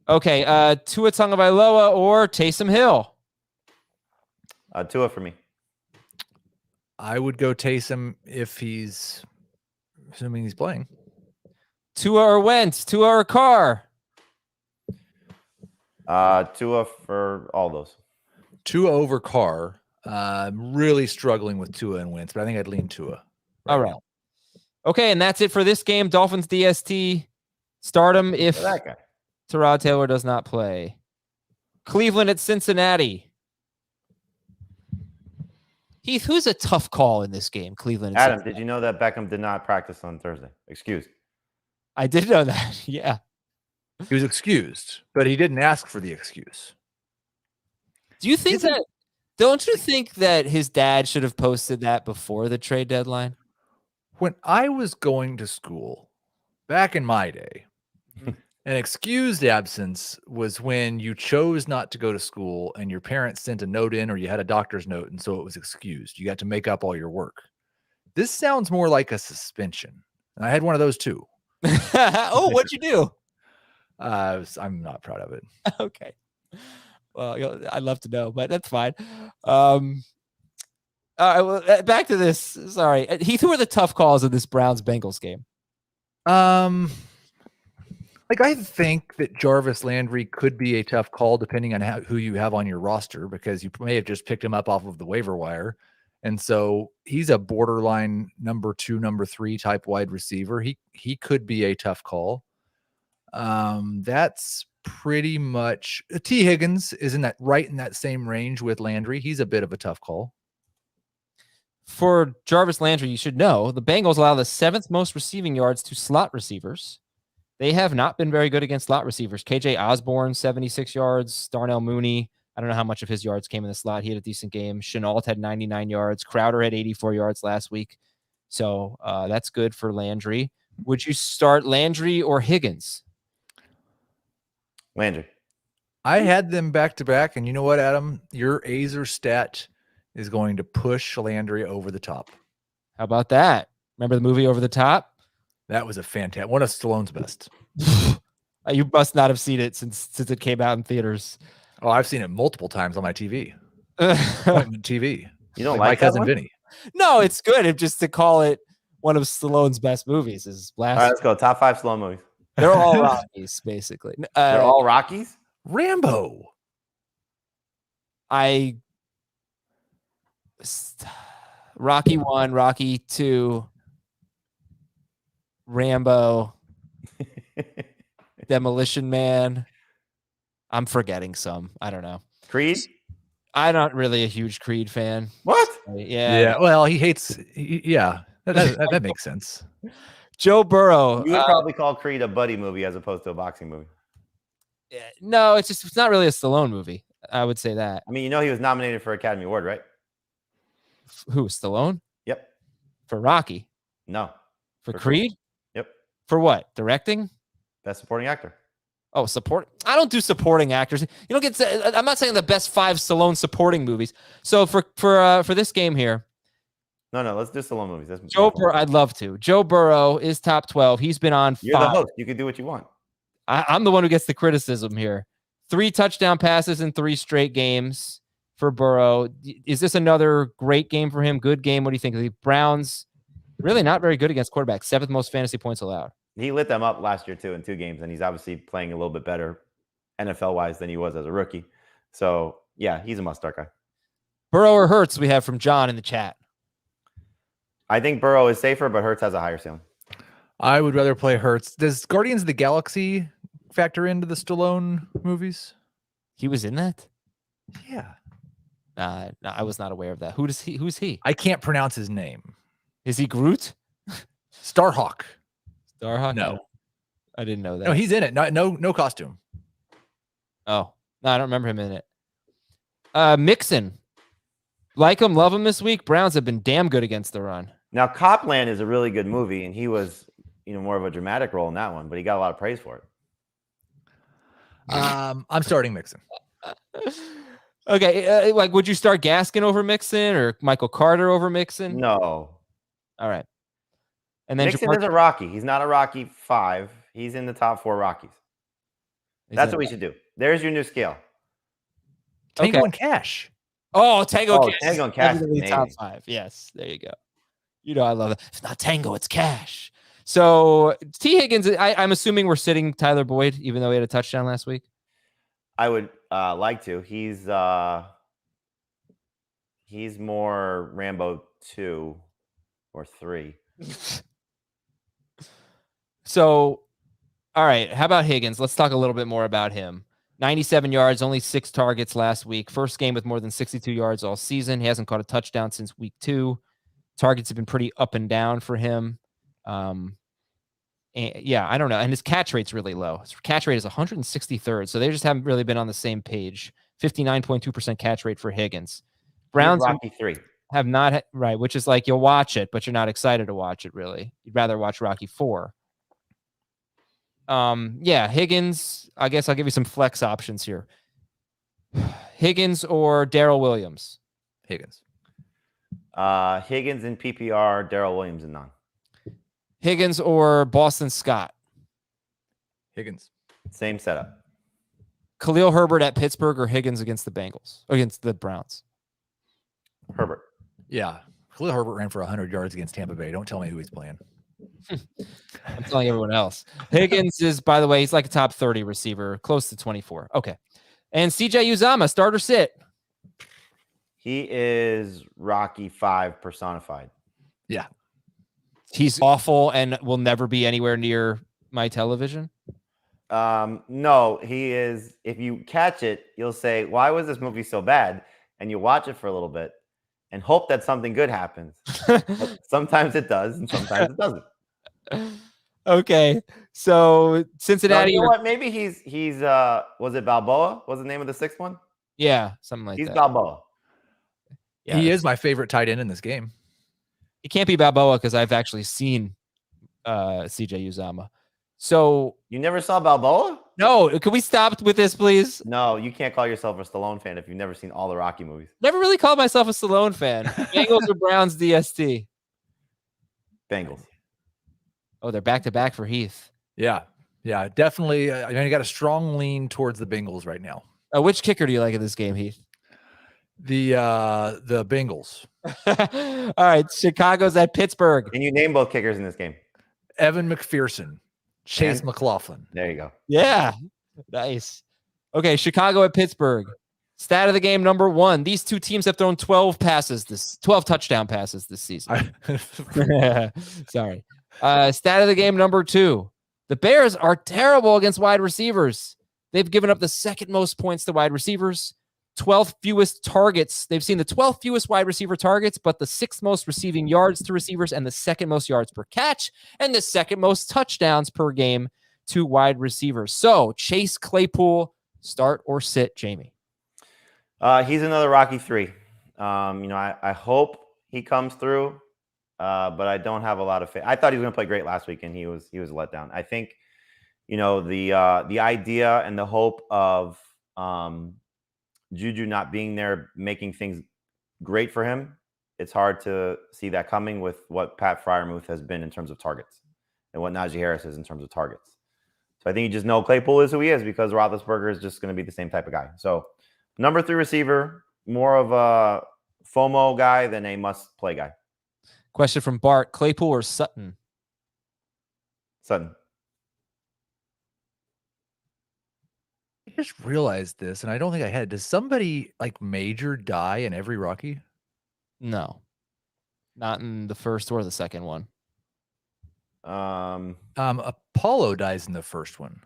Okay, Tua Tagovailoa or Taysom Hill? Tua for me. I would go Taysom if assuming he's playing. Tua or Wentz? Tua or Carr? Tua for all those. Tua over Carr. I'm really struggling with Tua and Wentz, but I think I'd lean Tua. All right. Now. Okay, and that's it for this game. Dolphins DST. Start him if Tyrod Taylor does not play. Cleveland at Cincinnati. Heath, who's a tough call in this game? Cleveland. Adam, Cincinnati. Did you know that Beckham did not practice on Thursday? Excused. I did know that. Yeah. He was excused, but he didn't ask for the excuse. Do you think don't you think that his dad should have posted that before the trade deadline? When I was going to school back in my day, An excused absence was when you chose not to go to school and your parents sent a note in or you had a doctor's note, and so it was excused. You got to make up all your work. This sounds more like a suspension. And I had one of those too. Oh, what'd you do? I'm not proud of it. Okay. Well, I'd love to know, but that's fine. Well, back to this. Sorry. Heath, who are the tough calls in this Browns-Bengals game? Like, I think that Jarvis Landry could be a tough call depending on who you have on your roster, because you may have just picked him up off of the waiver wire. And so he's a borderline number 2, number 3 type wide receiver. He could be a tough call. That's pretty much T. Higgins is in that same range with Landry. He's a bit of a tough call. For Jarvis Landry, you should know the Bengals allow the 7th most receiving yards to slot receivers. They have not been very good against slot receivers. KJ Osborne, 76 yards. Darnell Mooney, I don't know how much of his yards came in the slot. He had a decent game. Chenault had 99 yards. Crowder had 84 yards last week. So that's good for Landry. Would you start Landry or Higgins? Landry. I had them back to back, and you know what, Adam? Your Azer stat is going to push Landry over the top. How about that? Remember the movie Over the Top? That was a fantastic one of Stallone's best. You must not have seen it since it came out in theaters. Oh, I've seen it multiple times on my TV. Appointment TV. You don't my like cousin that one? Vinny. No, it's good. Just to call it one of Stallone's best movies is All right, blasphemy. let's go. Top 5 slow movies. They're all Rockies, basically. They're all Rockies? Rambo. Rocky 1, Rocky 2, Rambo, Demolition Man. I'm forgetting some. I don't know. Creed? I'm not really a huge Creed fan. What? Yeah. Well, he hates. That makes sense. Joe Burrow. You would probably call Creed a buddy movie as opposed to a boxing movie. No, it's not really a Stallone movie. I would say that. I mean, you know he was nominated for Academy Award, right? Who, Stallone? Yep. For Rocky? No. For Creed? Yep. For what? Directing? Best supporting actor. Oh, support. I don't do supporting actors. You don't get. I'm not saying the best 5 Stallone supporting movies. So for this game here, No, let's do Stallone movies. That's Joe Burrow. I'd love to. Joe Burrow is top 12. He's been on. You're 5. the host. You can do what you want. I'm the one who gets the criticism here. 3 touchdown passes in 3 straight games for Burrow. Is this another great game for him? Good game? What do you think? The Browns really not very good against quarterbacks. 7th most fantasy points allowed. He lit them up last year too in 2 games, and he's obviously playing a little bit better NFL-wise than he was as a rookie. So, yeah, he's a must-start guy. Burrow or Hurts, we have from John in the chat. I think Burrow is safer, but Hurts has a higher ceiling. I would rather play Hurts. Does Guardians of the Galaxy factor into the Stallone movies? He was in that? Yeah. No, I was not aware of that. Who's he? I can't pronounce his name. Is he Groot? Starhawk. Starhawk? No. I didn't know that. No, he's in it. No costume. Oh, no, I don't remember him in it. Mixon. Like him, love him this week. Browns have been damn good against the run. Now, Copland is a really good movie, and he was, more of a dramatic role in that one, but he got a lot of praise for it. I'm starting Mixon. Okay, would you start Gaskin over Mixon or Michael Carter over Mixon? No. All right. And then Mixon is a Rocky. He's not a Rocky 5. He's in the top 4 Rockies. That's what we should do. There's your new scale. Tango and Cash. Oh, Tango Cash. Tango and Cash. Top 5. Yes, there you go. I love that. It's not Tango, it's Cash. So T. Higgins, I'm assuming we're sitting Tyler Boyd, even though he had a touchdown last week. I would like to. He's more Rambo 2 or 3. So, all right. How about Higgins? Let's talk a little bit more about him. 97 yards, only 6 targets last week. First game with more than 62 yards all season. He hasn't caught a touchdown since week 2. Targets have been pretty up and down for him. And yeah, I don't know. And his catch rate's really low. His catch rate is 163rd. So they just haven't really been on the same page. 59.2% catch rate for Higgins. Browns Rocky 3 have not, right, which is like you'll watch it, but you're not excited to watch it really. You'd rather watch Rocky 4. Yeah, Higgins. I guess I'll give you some flex options here. Higgins or Darrell Williams? Higgins. Higgins in PPR, Darrell Williams in non. Higgins or Boston Scott? Higgins. Same setup. Khalil Herbert at Pittsburgh or Higgins against the Bengals, against the Browns? Herbert. Yeah. Khalil Herbert ran for 100 yards against Tampa Bay. Don't tell me who he's playing. I'm telling everyone else. Higgins is, by the way, he's like a top 30 receiver, close to 24. Okay. And CJ Uzama, start or sit? He is Rocky 5 personified. Yeah. He's awful and will never be anywhere near my television. No, he is. If you catch it, you'll say, why was this movie so bad? And you watch it for a little bit and hope that something good happens. But sometimes it does, and sometimes it doesn't. Okay. So Cincinnati. No, you know what? Maybe he's was it Balboa? Was the name of the sixth one? Yeah, something like He's that. Balboa. Yeah, he is my favorite tight end in this game. He can't be Balboa because I've actually seen CJ Uzama. So You never saw Balboa? no, can we stop with this, please? No, you can't call yourself a Stallone fan if you've never seen all the Rocky movies. Never really called myself a Stallone fan. Bengals or Browns DST? Bengals. Oh, they're back to back for Heath. Yeah. Yeah, definitely. I mean, you got a strong lean towards the Bengals right now. Which kicker do you like in this game, Heath? The Bengals. All right, Chicago's at Pittsburgh. And you name both kickers in this game. Evan McPherson, Chase And- McLaughlin. There you go. Yeah, nice. Okay, Chicago at Pittsburgh. Stat of the game number 1. These two teams have thrown 12 touchdown passes this season. Sorry. Stat of the game number 2. The Bears are terrible against wide receivers. They've given up the second most points to wide receivers, 12th fewest targets. They've seen the 12th fewest wide receiver targets, but the 6th most receiving yards to receivers and the 2nd most yards per catch and the 2nd most touchdowns per game to wide receivers. So Chase Claypool, start or sit, Jamie? He's another Rocky 3. I hope he comes through, but I don't have a lot of faith. I thought he was going to play great last week, and he was let down. I think, the idea and the hope of Juju not being there, making things great for him. It's hard to see that coming with what Pat Freiermuth has been in terms of targets and what Najee Harris is in terms of targets. So I think you just know Claypool is who he is because Roethlisberger is just going to be the same type of guy. So number 3 receiver, more of a FOMO guy than a must-play guy. Question from Bart, Claypool or Sutton? Sutton. I just realized this, and I don't think I had. Does somebody like major die in every Rocky? No. Not in the first or the second one. Apollo dies in the first one.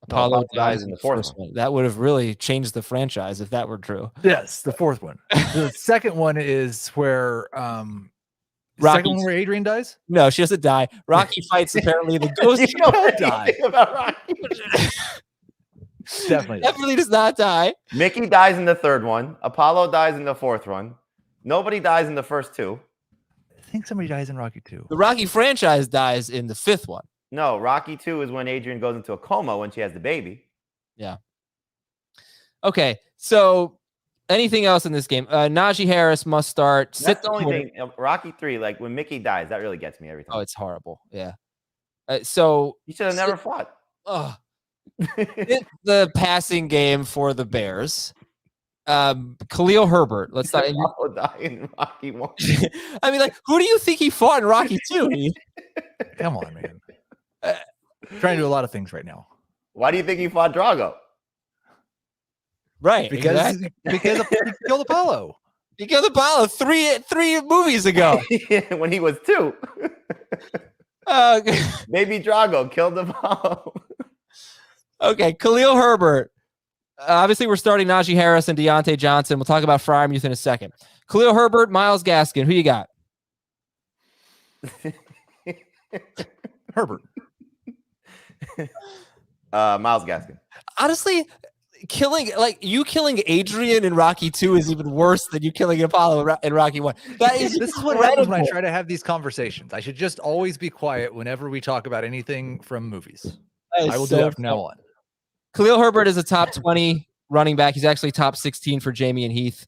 Apollo dies dies in in the the fourth first one. That would have really changed the franchise if that were true. Yes, the fourth one. The second one is where second one where Adrian dies? No, she doesn't die. Rocky fights apparently the ghost. You know die. anything about Rocky? Definitely does not die. Mickey dies in the third one. Apollo dies in the fourth one. Nobody dies in the first 2. I think somebody dies in Rocky 2. The Rocky franchise dies in the 5th one. No, Rocky 2 is when Adrian goes into a coma when she has the baby. Yeah. Okay, so anything else in this game? Najee Harris must start. That's the only thing. Rocky 3, like when Mickey dies, that really gets me every time. Oh, it's horrible. Yeah. So He should have never fought. The passing game for the Bears. Khalil Herbert. Let's not. Apollo die in Rocky 1. I mean, like, who do you think he fought in Rocky 2? Come on, man. Trying to do a lot of things right now. Why do you think he fought Drago? Right. Because exactly. he killed Apollo. He killed Apollo three movies ago. When he was 2. Maybe Drago killed Apollo. Okay, Khalil Herbert. Obviously, we're starting Najee Harris and Deontay Johnson. We'll talk about Freiermuth in a second. Khalil Herbert, Myles Gaskin. Who you got? Herbert. Myles Gaskin. Honestly, killing Adrian in Rocky 2 is even worse than you killing Apollo in Rocky 1. This is what happens when I try to have these conversations. I should just always be quiet whenever we talk about anything from movies. I will do that from now on. Khalil Herbert is a top 20 running back. He's actually top 16 for Jamie and Heath.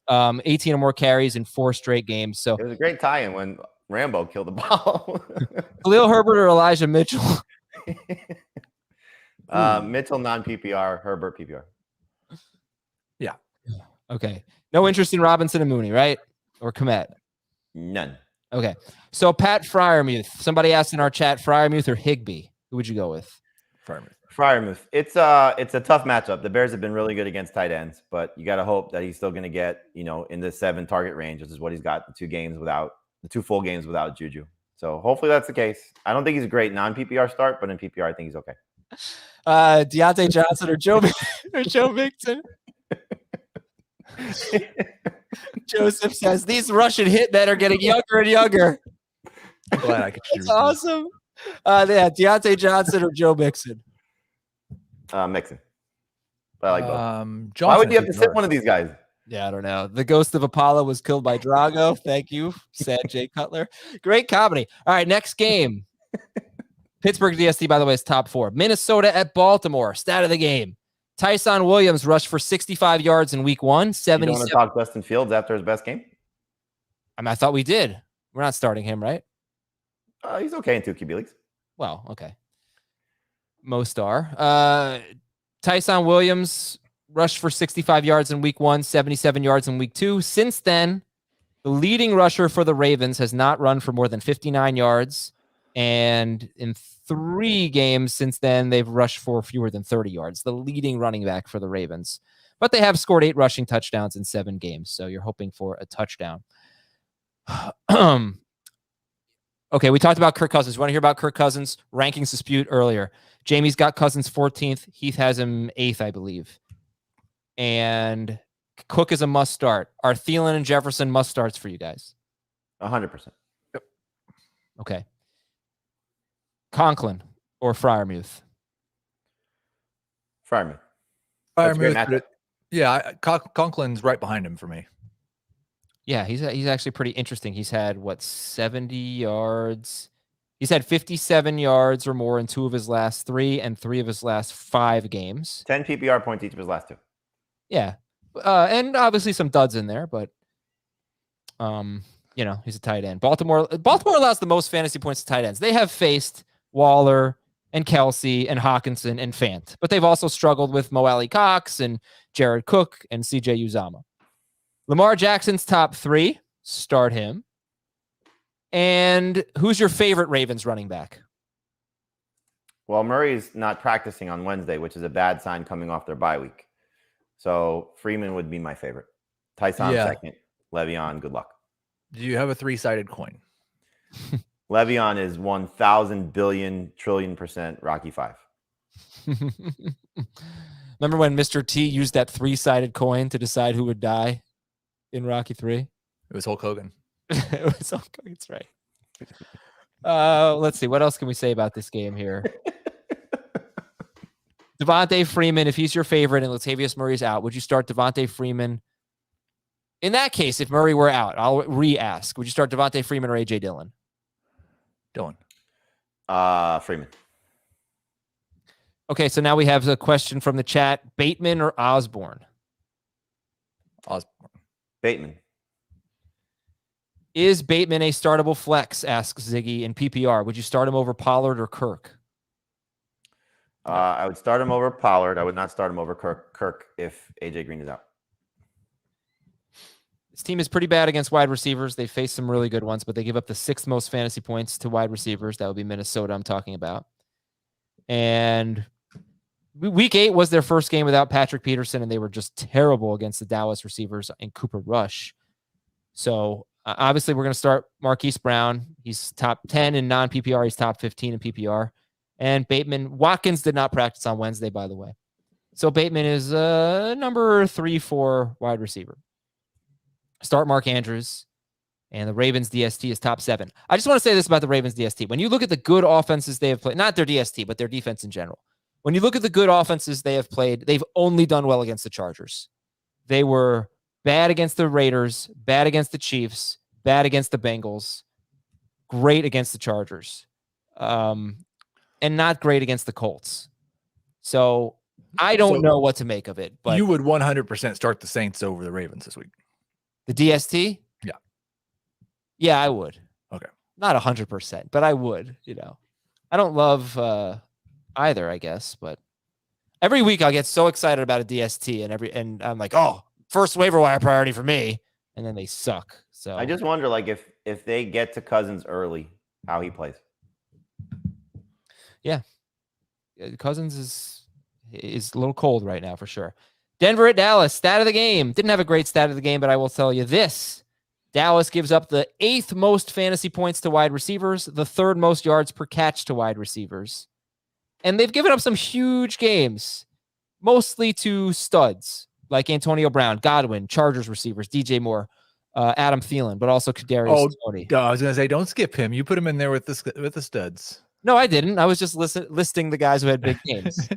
18 or more carries in 4 straight games. So it was a great tie-in when Rambo killed the ball. Khalil Herbert or Elijah Mitchell? Mitchell non-PPR, Herbert PPR. Yeah. Okay. No interest in Robinson and Mooney, right? Or Kmet? None. Okay. So Pat Fryermuth. Somebody asked in our chat, Fryermuth or Higbee? Who would you go with? Fryermuth. It's a tough matchup. The Bears have been really good against tight ends, but you got to hope that he's still going to get, in the 7 target range, which is what he's got the 2 full games without Juju. So hopefully that's the case. I don't think he's a great non-PPR start, but in PPR, I think he's okay. Deontay Johnson or Joe Mixon? Joseph says these Russian hitmen are getting younger and younger. Glad I could choose. That's awesome. Yeah, Deontay Johnson or Joe Mixon? Mixon. I like both. Johnson, why would you have to sit one of these guys? Yeah, I don't know. The ghost of Apollo was killed by Drago. Thank you, sad Jay Cutler. Great comedy. All right, next game. Pittsburgh DST, by the way, is top 4. Minnesota at Baltimore. Stat of the game. Tyson Williams rushed for 65 yards in week 1. 70. You want to talk Justin Fields after his best game? I thought we did. We're not starting him, right? He's okay in 2 QB leagues. Well, okay. Most are. Tyson Williams rushed for 65 yards in week 1, 77 yards in week 2. Since then, the leading rusher for the Ravens has not run for more than 59 yards. And in 3 games since then, they've rushed for fewer than 30 yards. The leading running back for the Ravens. But they have scored 8 rushing touchdowns in 7 games. So you're hoping for a touchdown. Okay, we talked about Kirk Cousins. You want to hear about Kirk Cousins? Rankings dispute earlier. Jamie's got Cousins 14th. Heath has him 8th, I believe. And Cook is a must start. Are Thielen and Jefferson must starts for you guys? 100%. Yep. Okay. Conklin or Fryermuth? Fryermuth. Yeah, Conklin's right behind him for me. Yeah, he's actually pretty interesting. He's had, 70 yards? He's had 57 yards or more in 2 of his last 3 and 3 of his last 5 games. 10 PPR points each of his last 2. Yeah. And obviously some duds in there, but he's a tight end. Baltimore allows the most fantasy points to tight ends. They have faced Waller and Kelsey and Hawkinson and Fant, but they've also struggled with Mo Alley Cox and Jared Cook and CJ Uzama. Lamar Jackson's top 3. Start him. And who's your favorite Ravens running back? Well, Murray's not practicing on Wednesday, which is a bad sign coming off their bye week. So Freeman would be my favorite. Tyson second. Le'Veon, good luck. Do you have a 3-sided coin? Le'Veon is 1,000 billion trillion % Rocky 5. Remember when Mr. T used that 3-sided coin to decide who would die in Rocky 3? It was Hulk Hogan. It was Hulk Hogan, that's right. Let's see. What else can we say about this game here? Devontae Freeman, if he's your favorite and Latavius Murray's out, would you start Devontae Freeman? In that case, if Murray were out, I'll re-ask. Would you start Devontae Freeman or A.J. Dillon? Dillon. Freeman. Okay, so now we have a question from the chat. Bateman or Osborne? Osborne. Bateman. Is Bateman a startable flex, asks Ziggy in PPR. Would you start him over Pollard or Kirk? I would start him over Pollard. I would not start him over Kirk if AJ Green is out. This team is pretty bad against wide receivers. They face some really good ones, but they give up the 6th most fantasy points to wide receivers. That would be Minnesota I'm talking about. And week 8 was their first game without Patrick Peterson, and they were just terrible against the Dallas receivers and Cooper Rush. So obviously we're going to start Marquise Brown. He's top 10 in non-PPR. He's top 15 in PPR. And Bateman, Watkins did not practice on Wednesday, by the way. So Bateman is number 3-4 wide receiver. Start Mark Andrews. And the Ravens DST is top 7. I just want to say this about the Ravens DST. When you look at the good offenses they have played, not their DST, but their defense in general. When you look at the good offenses they have played, they've only done well against the Chargers. They were bad against the Raiders, bad against the Chiefs, bad against the Bengals, great against the Chargers. And and not great against the Colts. So I don't know what to make of it. But you would 100% start the Saints over the Ravens this week. The DST? Yeah. Yeah, I would. Okay. Not 100%, but I would, I don't love either, I guess, but every week I'll get so excited about a DST and I'm like, oh, first waiver wire priority for me. And then they suck. So I just wonder, like, if they get to Cousins early, how he plays. Yeah. Cousins is a little cold right now for sure. Denver at Dallas, stat of the game. Didn't have a great stat of the game, but I will tell you this. Dallas gives up the 8th most fantasy points to wide receivers, the 3rd most yards per catch to wide receivers. And they've given up some huge games, mostly to studs like Antonio Brown, Godwin, Chargers receivers, DJ Moore, Adam Thielen, but also Kadarius Toney. I was going to say, don't skip him. You put him in there with the studs. No, I didn't. I was just listing the guys who had big games.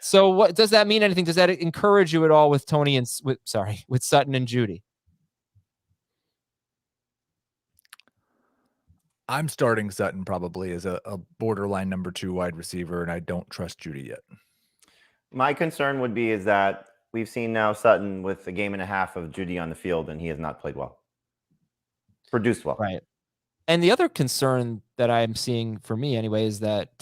So what does that mean? Anything? Does that encourage you at all with Tony and with Sutton and Judy? I'm starting Sutton probably as a borderline number 2 wide receiver, and I don't trust Judy yet. My concern would be is that we've seen now Sutton with a game and a half of Judy on the field, and he has not played well. Produced well. Right. And the other concern that I'm seeing for me anyway is that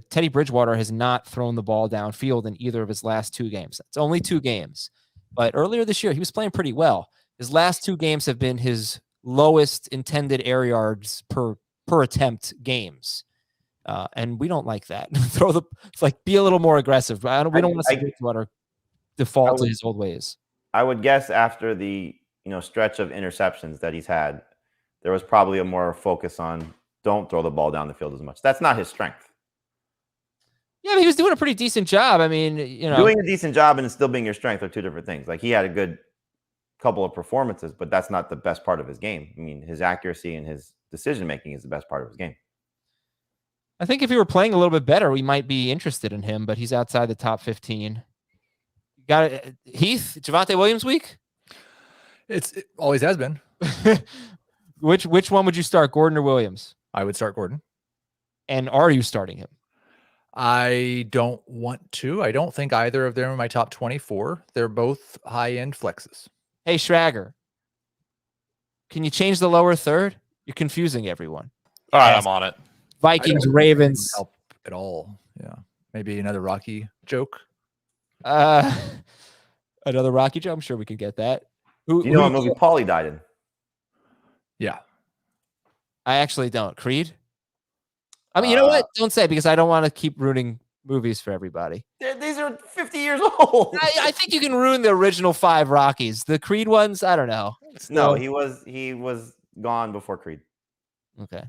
Teddy Bridgewater has not thrown the ball downfield in either of his last 2 games. It's only 2 games. But earlier this year, he was playing pretty well. His last 2 games have been his lowest intended air yards per attempt games. And we don't like that. Be a little more aggressive. We don't want to see Bridgewater default to his old ways. I would guess after the stretch of interceptions that he's had, there was probably a more focus on don't throw the ball down the field as much. That's not his strength. Yeah, but he was doing a pretty decent job. I mean, doing a decent job and still being your strength are 2 different things. Like, he had a good couple of performances, but that's not the best part of his game. I mean, his accuracy and his decision making is the best part of his game. I think if he were playing a little bit better, we might be interested in him, but he's outside the top 15. Got it. Heath, Javonte Williams week? It always has been. Which one would you start, Gordon or Williams? I would start Gordon. And are you starting him? I don't want to. I don't think either of them are in my top 24. They're both high-end flexes. Hey, Schrager, can you change the lower third? You're confusing everyone. All right, I'm on it. Vikings, Ravens. Help at all. Yeah. Maybe another Rocky joke. Another Rocky joke? I'm sure we could get that. Do you know what movie Paulie died in? Yeah. I actually don't. Creed? I mean, you know what? Don't say, because I don't want to keep ruining movies for everybody. These are 50 years old. I think you can ruin the original 5 Rockies. The Creed ones, I don't know. No, he was gone before Creed. Okay.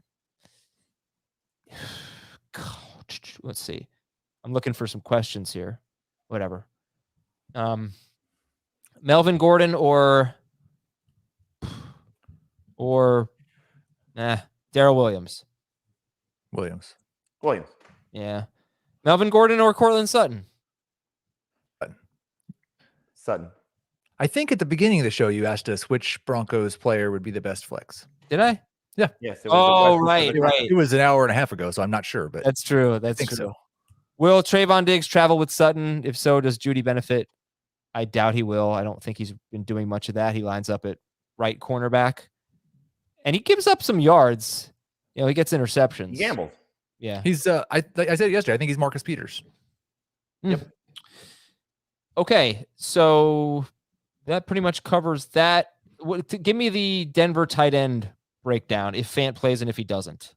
Let's see. I'm looking for some questions here. Whatever. Melvin Gordon or Darrell Williams. Williams. Yeah. Melvin Gordon or Cortland Sutton. Sutton. I think at the beginning of the show, you asked us which Broncos player would be the best flex. Did I? Yeah. Yes. Right. It was an hour and a half ago, so I'm not sure, but That's true. That's I think true. so. Will Trayvon Diggs travel with Sutton? If so, does Judy benefit? I doubt he will. I don't think he's been doing much of that. He lines up at right cornerback, and he gives up some yards. He gets interceptions. He gambled. Yeah. He's I said yesterday, I think he's Marcus Peters. Yep. Okay, so that pretty much covers that. Give me the Denver tight end breakdown if Fant plays and if he doesn't.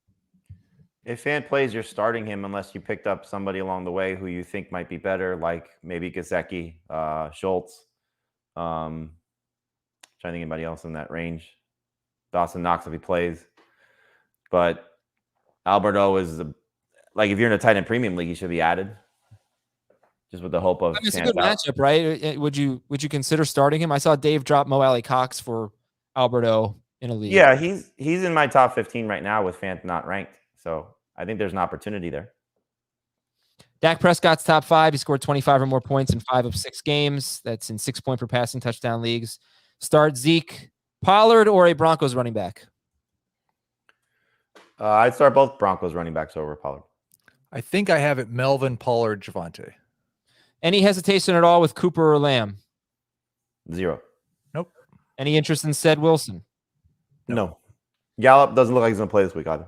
If Fant plays, you're starting him unless you picked up somebody along the way who you think might be better, like maybe Gesicki, Schultz. Trying to think anybody else in that range. Dawson Knox if he plays. But Alberto is if you're in a tight end premium league, he should be added. Just with the hope of. It's a good matchup, right? Would you consider starting him? I saw Dave drop Mo Alley Cox for Alberto in a league. Yeah, he's in my top 15 right now with Fant not ranked. So I think there's an opportunity there. Dak Prescott's top 5. He scored 25 or more points in 5 of 6 games. That's in 6-point per passing touchdown leagues. Start Zeke, Pollard, or a Broncos running back. I'd start both Broncos running backs over Pollard. I think I have it Melvin, Pollard, Javante. Any hesitation at all with Cooper or Lamb? 0. Nope. Any interest in Ced Wilson? No. Gallup doesn't look like he's going to play this week either.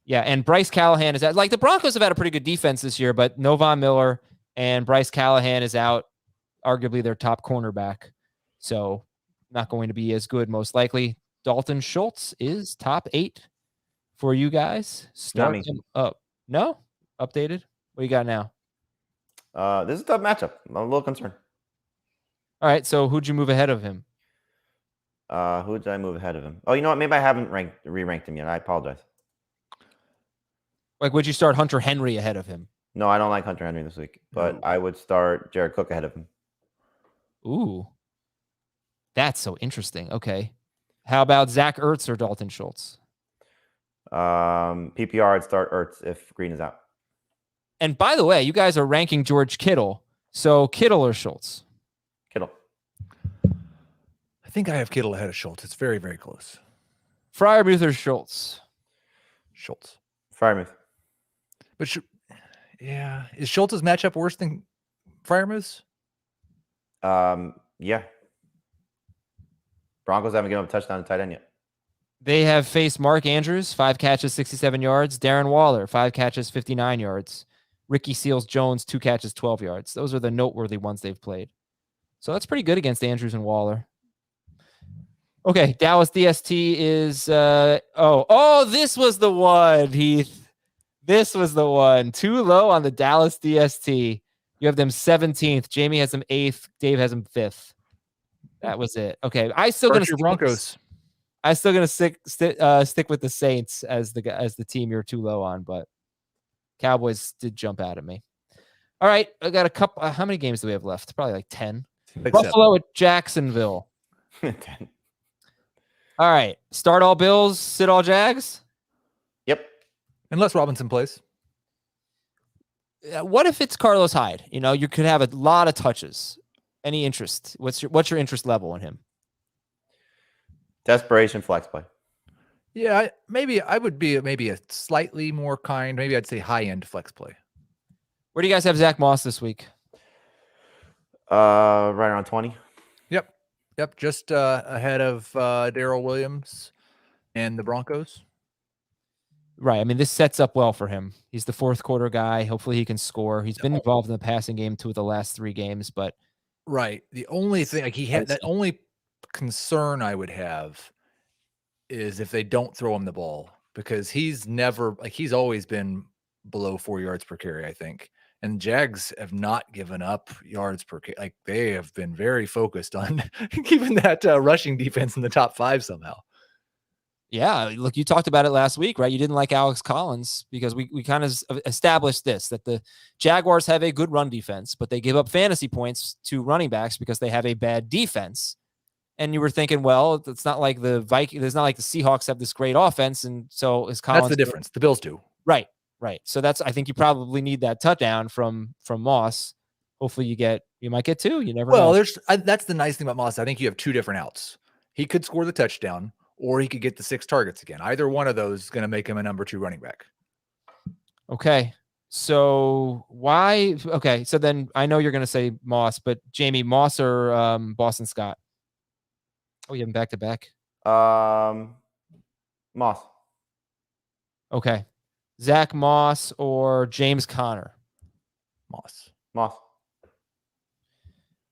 Yeah, and Bryce Callahan is out. Like, the Broncos have had a pretty good defense this year, but Novon Miller and Bryce Callahan is out, arguably their top cornerback. So not going to be as good, most likely. Dalton Schultz is top 8 for you guys. Start him up. No? Updated? What you got now? This is a tough matchup. I'm a little concerned. All right, so who'd you move ahead of him? Who did I move ahead of him? Oh, you know what? Maybe I haven't re-ranked him yet. I apologize. Like, would you start Hunter Henry ahead of him? No, I don't like Hunter Henry this week, but I would start Jared Cook ahead of him. Ooh. That's so interesting. Okay. How about Zach Ertz or Dalton Schultz? PPR, I'd start Ertz if Green is out. And by the way, you guys are ranking George Kittle. So Kittle or Schultz? Kittle. I think I have Kittle ahead of Schultz. It's very, very close. Freiermuth or Schultz? Schultz. Freiermuth. But yeah, is Schultz's matchup worse than Freiermuth's? Yeah. Broncos haven't given up a touchdown to tight end yet. They have faced Mark Andrews, 5 catches, 67 yards. Darren Waller, 5 catches, 59 yards. Ricky Seals-Jones, 2 catches, 12 yards. Those are the noteworthy ones they've played. So that's pretty good against Andrews and Waller. Okay, Dallas DST is this was the one, Heath. This was the one. Too low on the Dallas DST. You have them 17th. Jamie has them 8th. Dave has them 5th. That was it. Okay, I still gonna stick Broncos. I'm still gonna stick with the Saints as the team you're too low on, but Cowboys did jump out at me. All right, I got a couple. How many games do we have left? Probably like 10. Buffalo at Jacksonville. 10. All right, start all Bills, sit all Jags. Yep. Unless Robinson plays. What if it's Carlos Hyde? You know, you could have a lot of touches. Any interest? What's your interest level in him? Desperation flex play. Yeah, maybe I would be maybe a slightly more kind. Maybe I'd say high-end flex play. Where do you guys have Zach Moss this week? Right around 20. Yep, just ahead of Darrell Williams and the Broncos. Right. I mean, this sets up well for him. He's the fourth quarter guy. Hopefully he can score. He's been involved in the passing game 2 of the last 3 games, but right. The only thing that only concern I would have is if they don't throw him the ball, because he's always been below 4 yards per carry, I think. And Jags have not given up yards per carry. Like, they have been very focused on keeping that rushing defense in the top 5 somehow. yeah, look, you talked about it last week, right? You didn't like Alex Collins because we kind of established this, that the Jaguars have a good run defense, but they give up fantasy points to running backs because they have a bad defense. And you were thinking, well, it's not like the Vikings, it's not like the Seahawks have this great offense, and so is Collins. That's the difference. The Bills do. Right. So I think you probably need that touchdown from Moss. Hopefully you might get 2. You never know. Well, that's the nice thing about Moss. I think you have 2 different outs. He could score the touchdown, or he could get the 6 targets again. Either one of those is going to make him a number 2 running back. Okay. So so then I know you're going to say Moss, but Jamie, Moss or Boston Scott? Oh, you have him back to back? Moss. Okay. Zach Moss or James Conner? Moss.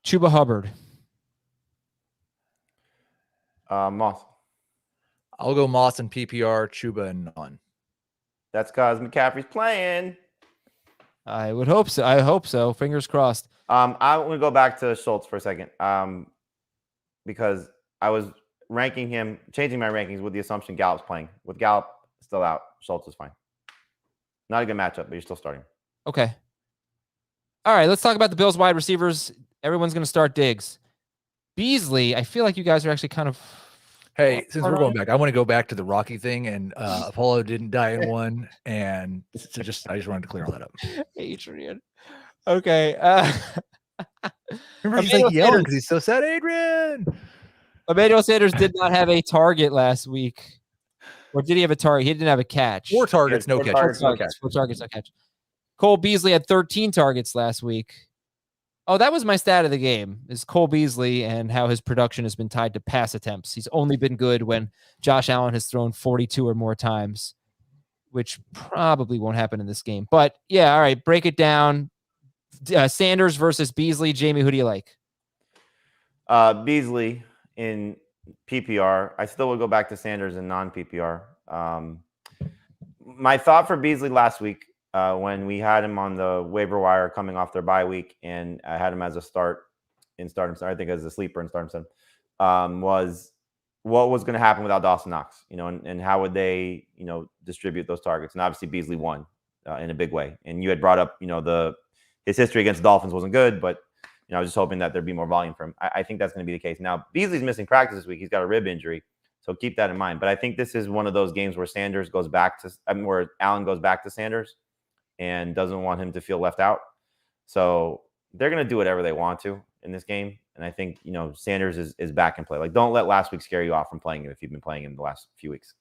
Chuba Hubbard? Moss. I'll go Moss and PPR, Chuba and none. That's because McCaffrey's playing. I would hope so. I hope so. Fingers crossed. I want to go back to Schultz for a second, because I was changing my rankings with the assumption Gallup's playing. With Gallup still out, Schultz is fine. Not a good matchup, but you're still starting. Okay. All right, let's talk about the Bills wide receivers. Everyone's going to start Diggs. Beasley, I feel like you guys are actually kind of... Hey, since we're going back, I want to go back to the Rocky thing, and Apollo didn't die in one, and I just wanted to clear all that up. Adrian. Okay. Remember, he's like yelling because he's so sad. Adrian! Emmanuel Sanders did not have a target last week. Or did he have a target? He didn't have a catch. 4 targets, no catch. 4 targets, no catch. Cole Beasley had 13 targets last week. Oh, that was my stat of the game, is Cole Beasley and how his production has been tied to pass attempts. He's only been good when Josh Allen has thrown 42 or more times, which probably won't happen in this game. But yeah, all right, break it down. Sanders versus Beasley. Jamie, who do you like? Beasley in PPR. I still would go back to Sanders in non-PPR. My thought for Beasley last week, when we had him on the waiver wire coming off their bye week, and I had him as a start in start. I think as a sleeper in start was what was going to happen without Dawson Knox, and how would they, distribute those targets? And obviously Beasley won in a big way. And you had brought up, his history against the Dolphins wasn't good, but I was just hoping that there'd be more volume for him. I think that's going to be the case. Now, Beasley's missing practice this week. He's got a rib injury, so keep that in mind. But I think this is one of those games where where Allen goes back to Sanders and doesn't want him to feel left out. So they're going to do whatever they want to in this game. And I think, Sanders is back in play. Like, don't let last week scare you off from playing him if you've been playing him the last few weeks.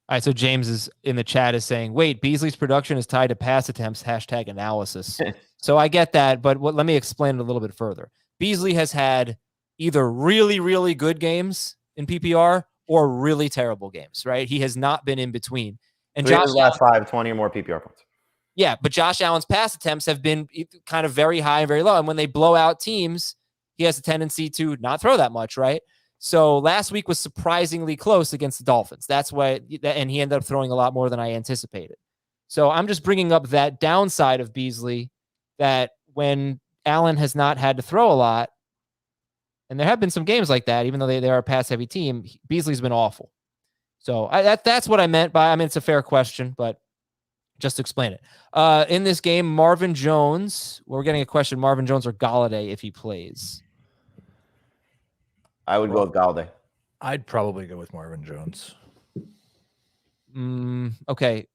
All right, so James is in the chat is saying, wait, Beasley's production is tied to pass attempts, #analysis. So I get that, but let me explain it a little bit further. Beasley has had either really, really good games in PPR or really terrible games, right? He has not been in between. And so Josh last 20 or more PPR points. Yeah, but Josh Allen's pass attempts have been kind of very high and very low. And when they blow out teams, he has a tendency to not throw that much, right? So last week was surprisingly close against the Dolphins. That's why, and he ended up throwing a lot more than I anticipated. So I'm just bringing up that downside of Beasley, that when Allen has not had to throw a lot, and there have been some games like that, even though they are a pass-heavy team, Beasley's been awful. So that's what I meant by, it's a fair question, but just to explain it. In this game, Marvin Jones, we're getting a question, Marvin Jones or Golladay if he plays. I would go with Golladay. I'd probably go with Marvin Jones. Okay.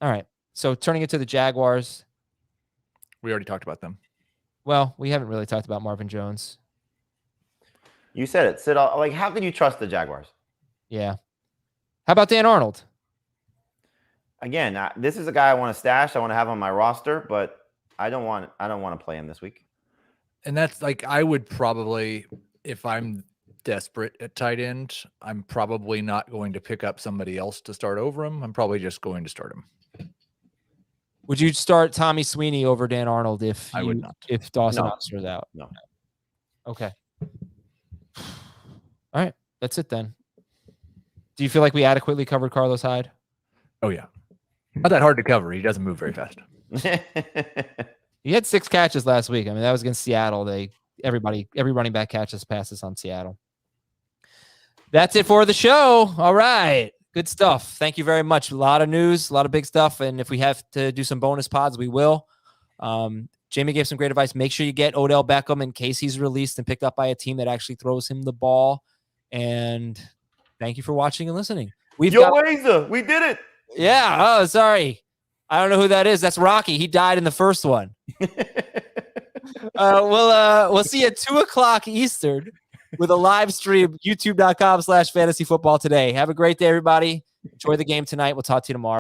All right. So turning it to the Jaguars. We already talked about them. Well, we haven't really talked about Marvin Jones. You said it. Sid, how can you trust the Jaguars? Yeah. How about Dan Arnold? Again, this is a guy I want to stash. I want to have on my roster, but I don't want to play him this week. And that's I would probably, if I'm desperate at tight end, I'm probably not going to pick up somebody else to start over him. I'm probably just going to start him. Would you start Tommy Sweeney over Dan Arnold if Dawson Knox was out? No. Okay. All right. That's it then. Do you feel like we adequately covered Carlos Hyde? Oh, yeah. Not that hard to cover. He doesn't move very fast. He had 6 catches last week. That was against Seattle. Every running back catches passes on Seattle. That's it for the show. All right. Good stuff. Thank you very much. A lot of news, a lot of big stuff. And if we have to do some bonus pods, we will. Jamie gave some great advice. Make sure you get Odell Beckham in case he's released and picked up by a team that actually throws him the ball. And thank you for watching and listening. We did it. Yeah. Oh, sorry. I don't know who that is. That's Rocky. He died in the first one. We'll see you at 2:00 Eastern with a live stream, youtube.com/fantasyfootball today. Have a great day, everybody. Enjoy the game tonight. We'll talk to you tomorrow.